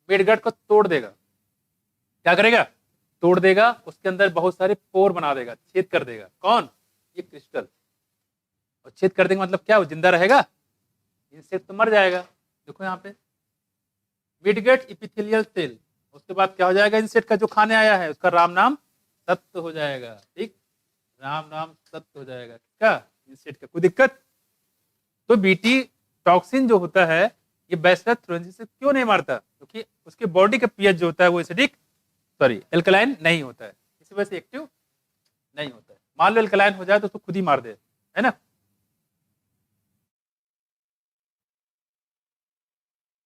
मेडगट को तोड़ देगा। क्या करेगा? तोड़ देगा, उसके अंदर बहुत सारे पोर बना देगा, छेद कर देगा। कौन? ये क्रिस्टल। और छेद कर देगा मतलब क्या? वो जिंदा रहेगा? इंसेक्ट तो मर जाएगा। देखो यहाँ पे मिडगट इपिथेलियल सेल, उसके बाद क्या हो जाएगा? इंसेक्ट का जो खाने आया है उसका राम नाम सत्य हो जाएगा। ठीक, राम नाम सत्य हो जाएगा। क्या? इंसेक्ट का। कोई दिक्कत? तो बीटी टॉक्सिन जो होता है ये बैसिलस थ्रोएंसिस से क्यों नहीं मारता? क्योंकि उसके बॉडी का पीएच जो होता है वो एसिडिक, सॉरी एल्कलाइन नहीं होता है, इसी वजह से एक्टिव नहीं होता है। मान लो एल्कलाइन हो जाए तो उसको खुद ही मार दे, है ना।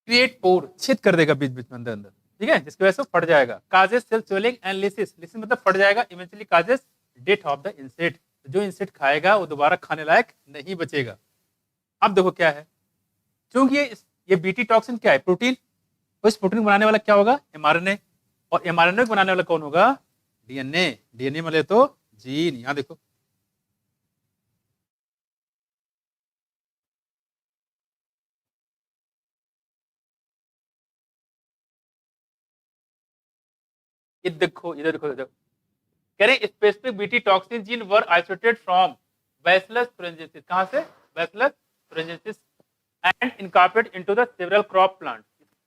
क्रिएट पोर, छेद कर देगा बीच बीच में, अंदर अंदर, ठीक है, जिसकी वजह से फट जाएगा। Causes cell swelling and lysis, lysis मतलब फट जाएगा। Eventually causes death of the insect, जो इंसेक्ट खाएगा वो दोबारा खाने लायक नहीं बचेगा। अब देखो क्या है, क्योंकि ये बीटी टॉक्सिन क्या है? प्रोटीन। तो इस प्रोटीन बनाने वाला क्या होगा? एमआरएनए। और एमआरएनए को बनाने वाला कौन होगा? डीएनए। डीएनए मतलब तो जीन। यहां देखो, ये देखो, इधर देखो, इधर कह रहे specific BT toxin gene were isolated from bacillus thuringiensis। कहां से? Bacillus thuringiensis and incorporated into the several crop plant.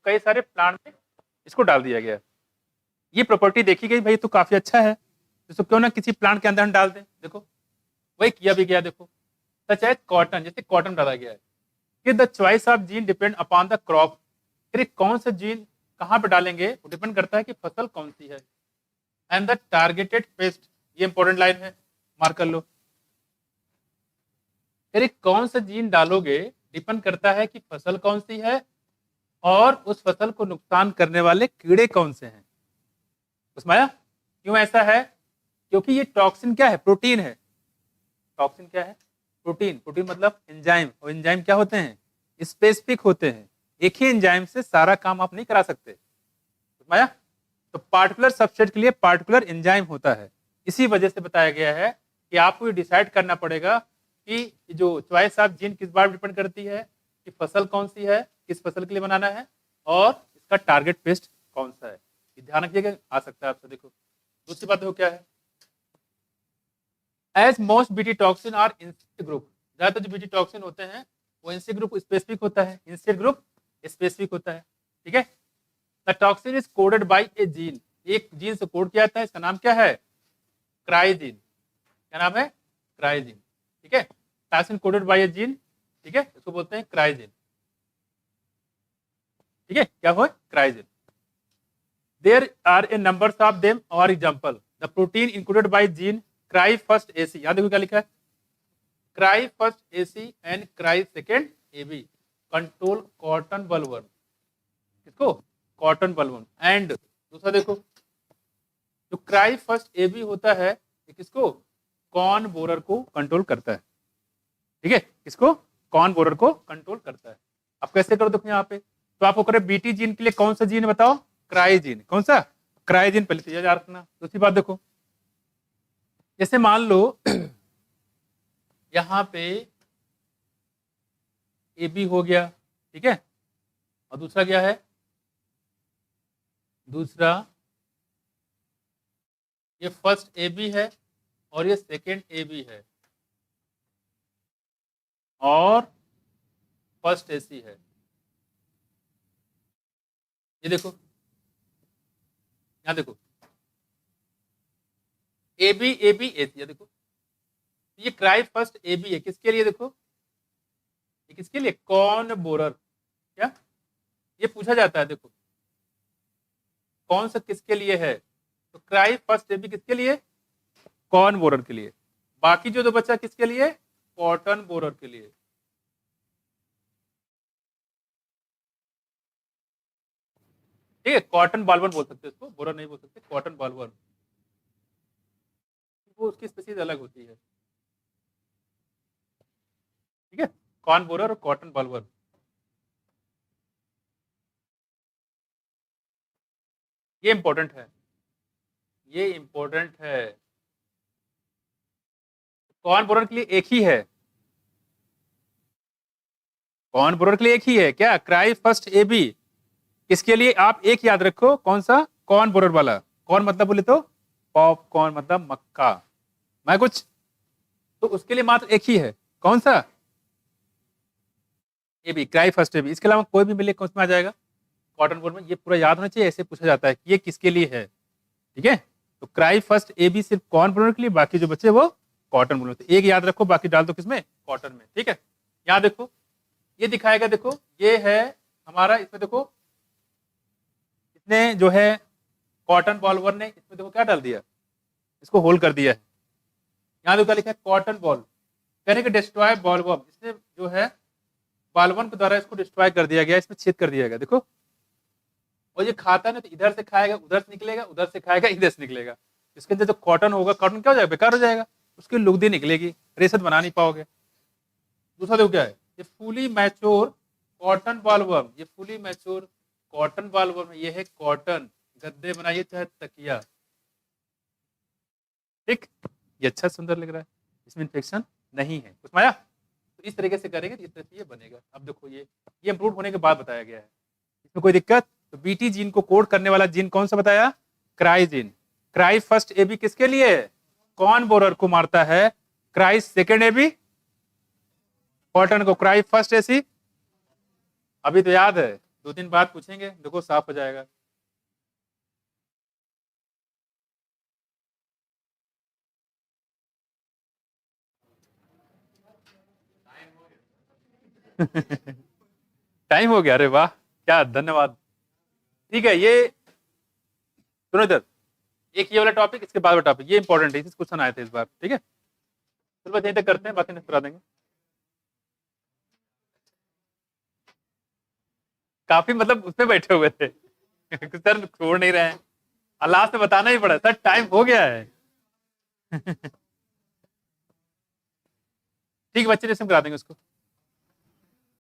कई सारे प्लांट में इसको डाल दिया गया। ये प्रॉपर्टी देखी गई भाई तो काफी अच्छा है, तो क्यों ना किसी प्लांट के अंदर हम डाल दें। देखो वही किया भी गया। देखो सच है कॉटन, जैसे कॉटन डाला गया है कि the choice of gene depend upon the crop. फिर कौन सा जीन कहां पे डालेंगे वो डिपेंड करता है कि फसल कौन सी है। एंड द टारगेटेड पेस्ट, ये इंपॉर्टेंट लाइन है, मार्क कर लो। फिर कौन सा जीन डालोगे डिपेंड करता है कि फसल कौन सी है और उस फसल को नुकसान करने वाले कीड़े कौन से हैं। उसमें आया? क्यों ऐसा है? क्योंकि ये टॉक्सिन क्या है? प्रोटीन है। टॉक्सिन क्या है? प्रोटीन। प्रोटीन मतलब एंजाइम, और एंजाइम क्या होते हैं? स्पेसिफिक होते हैं। एक ही एंजाइम से सारा काम आप नहीं करा सकते। समझ आया? तो पार्टिकुलर सबस्ट्रेट के लिए पार्टिकुलर एंजाइम होता है। इसी वजह से बताया गया है कि आपको ये डिसाइड करना पड़ेगा कि जो चॉइस ऑफ जीन किस बार डिपेंड करती है कि फसल कौन सी है, किस फसल के लिए बनाना है, और इसका टारगेट पेस्ट कौन सा है। ये ध्यान रखिएगा, आ सकता है आपसे। देखो दूसरी बात देखो क्या है, as most BT toxin are insect group. ज्यादातर जो बीटी टॉक्सिन होते हैं वो इंसेक्ट ग्रुप स्पेसिफिक होता है। इंसेक्ट ग्रुप स्पेसिफिक होता है, ठीक है। The toxin is coded by A gene, एक जीन से कोड किया जाता है, इसका नाम क्या है? क्राइजीन। क्या नाम है? क्राइजीन, ठीक है। Toxin coded by A gene, ठीक है, इसको बोलते हैं क्राइजीन, ठीक है। क्या हो? Cry gene. There are a numbers of them. और example, the protein included by gene cry first AC, यहां देखो क्या लिखा है, cry first AC and cry second AB control cotton bollworm. किसको? कॉटन बलवर्म। एंड दूसरा देखो, जो क्राई फर्स्ट एबी होता है ये किसको? कॉर्न बोरर को कंट्रोल करता है, ठीक है। किसको? कॉर्न बोरर को कंट्रोल करता है। आप कैसे करो? देखो यहाँ पे तो आपको करे बीटी जीन के लिए कौन सा जीन बताओ? क्राइजीन। कौन सा? क्राइजीन, पहले तो याद रखना। दूसरी बात देखो, जैसे मान लो यहां पे ए बी हो गया, ठीक है, और दूसरा क्या है? दूसरा ये फर्स्ट ए बी है और ये सेकेंड ए बी है और फर्स्ट ए सी है। ये देखो, यहां देखो ए बी ए सी, देखो ये क्राई फर्स्ट ए बी है। किसके लिए? देखो ये किसके लिए? Corn borer. क्या ये पूछा जाता है? देखो कौन सा किसके लिए है? तो क्राई फर्स्ट ए बी किसके लिए? कॉर्न बोरर के लिए। बाकी जो दो बच्चा किसके लिए? कॉटन बोरर के लिए। ठीक है, कॉटन बालवन बोल सकते हैं इसको, बोरर नहीं बोल सकते, कॉटन बालवन। वो उसकी स्पीसीज अलग होती है, ठीक है। कॉर्न बोरर और कॉटन बालवन, ये इंपॉर्टेंट है, ये इंपॉर्टेंट है। कॉर्न बोरर के लिए एक ही है, कॉर्न बोरर के लिए एक ही है। क्या? Cry first A B. इसके लिए आप एक याद रखो, कौन सा? कॉर्न बोरर वाला। कॉर्न मतलब बोले तो पॉपकॉर्न मतलब मक्का। मैं कुछ तो उसके लिए मात्र एक ही है, कौन सा? A B, cry first A B. इसके अलावा कोई भी मिले कौन में आ जाएगा? कॉटन बोल में। ये पूरा याद होना चाहिए, ऐसे पूछा जाता है कि ये किसके लिए है। ठीक है, तो क्राई फर्स्ट ए बी सिर्फ कॉर्न बोलर के लिए, बाकी जो बचे वो कॉटन बोलर। तो एक याद रखो, बाकी डाल दो किसमें? कॉटन में। ठीक है, यहाँ देखो ये दिखाएगा, देखो ये है हमारा, इसमें देखो इसने जो है कॉटन बॉलवर ने इसमें देखो क्या डाल दिया, इसको होल्ड कर दिया है। यहाँ देखो लिखा है कॉटन बॉल, कहने के डिस्ट्रॉय बॉलवर्म। इसने जो है बॉलवर्म के द्वारा इसको डिस्ट्रॉय कर दिया गया, इसमें छेद कर दिया गया। देखो, और ये खाता है ना, तो इधर से खाएगा उधर से निकलेगा, उधर से खाएगा इधर से निकलेगा। इसके अंदर जो कॉटन होगा, कॉटन क्या हो जाएगा? बेकार हो जाएगा, उसकी लुगदी निकलेगी, रेशद बना नहीं पाओगे। दूसरा देखो क्या है, ये फुली मैच्योर कॉटन बॉलवर्म। ये फुली मैच्योर कॉटन बॉलवर्म, ये है कॉटन। गद्दे बनाइए चाहे तकिया। ठीक, ये अच्छा सुंदर लग रहा है, इसमें इन्फेक्शन नहीं है। उसमें आया? तो इस तरीके से करेंगे तो इस तरह से ये बनेगा। अब देखो ये इम्प्रूव होने के बाद बताया गया है, इसमें कोई दिक्कत? तो बीटी जीन को कोड करने वाला जीन कौन सा बताया? Cry gene. Cry first AB किसके लिए है? कॉर्न बोरर को मारता है। क्राई सेकेंड एबी कॉटन को। क्राई फर्स्ट एसी अभी तो याद है, 2-3 बात पूछेंगे, देखो साफ हो जाएगा। टाइम हो गया, अरे वाह, क्या धन्यवाद। ठीक है, ये सुनो इधर, एक ये वाला टॉपिक, इसके बाद वाला टॉपिक, ये इंपॉर्टेंट है, इससे क्वेश्चन आए थे इस बार। ठीक है, चलो बस यहीं तक करते हैं, बाकी नेक्स्ट करा देंगे। काफी मतलब उसमें बैठे हुए थे। सर छोड़ नहीं रहे हैं, और लास्ट में बताना ही पड़ा, सर टाइम हो गया है। ठीक है बच्चे, रेशम करा देंगे उसको।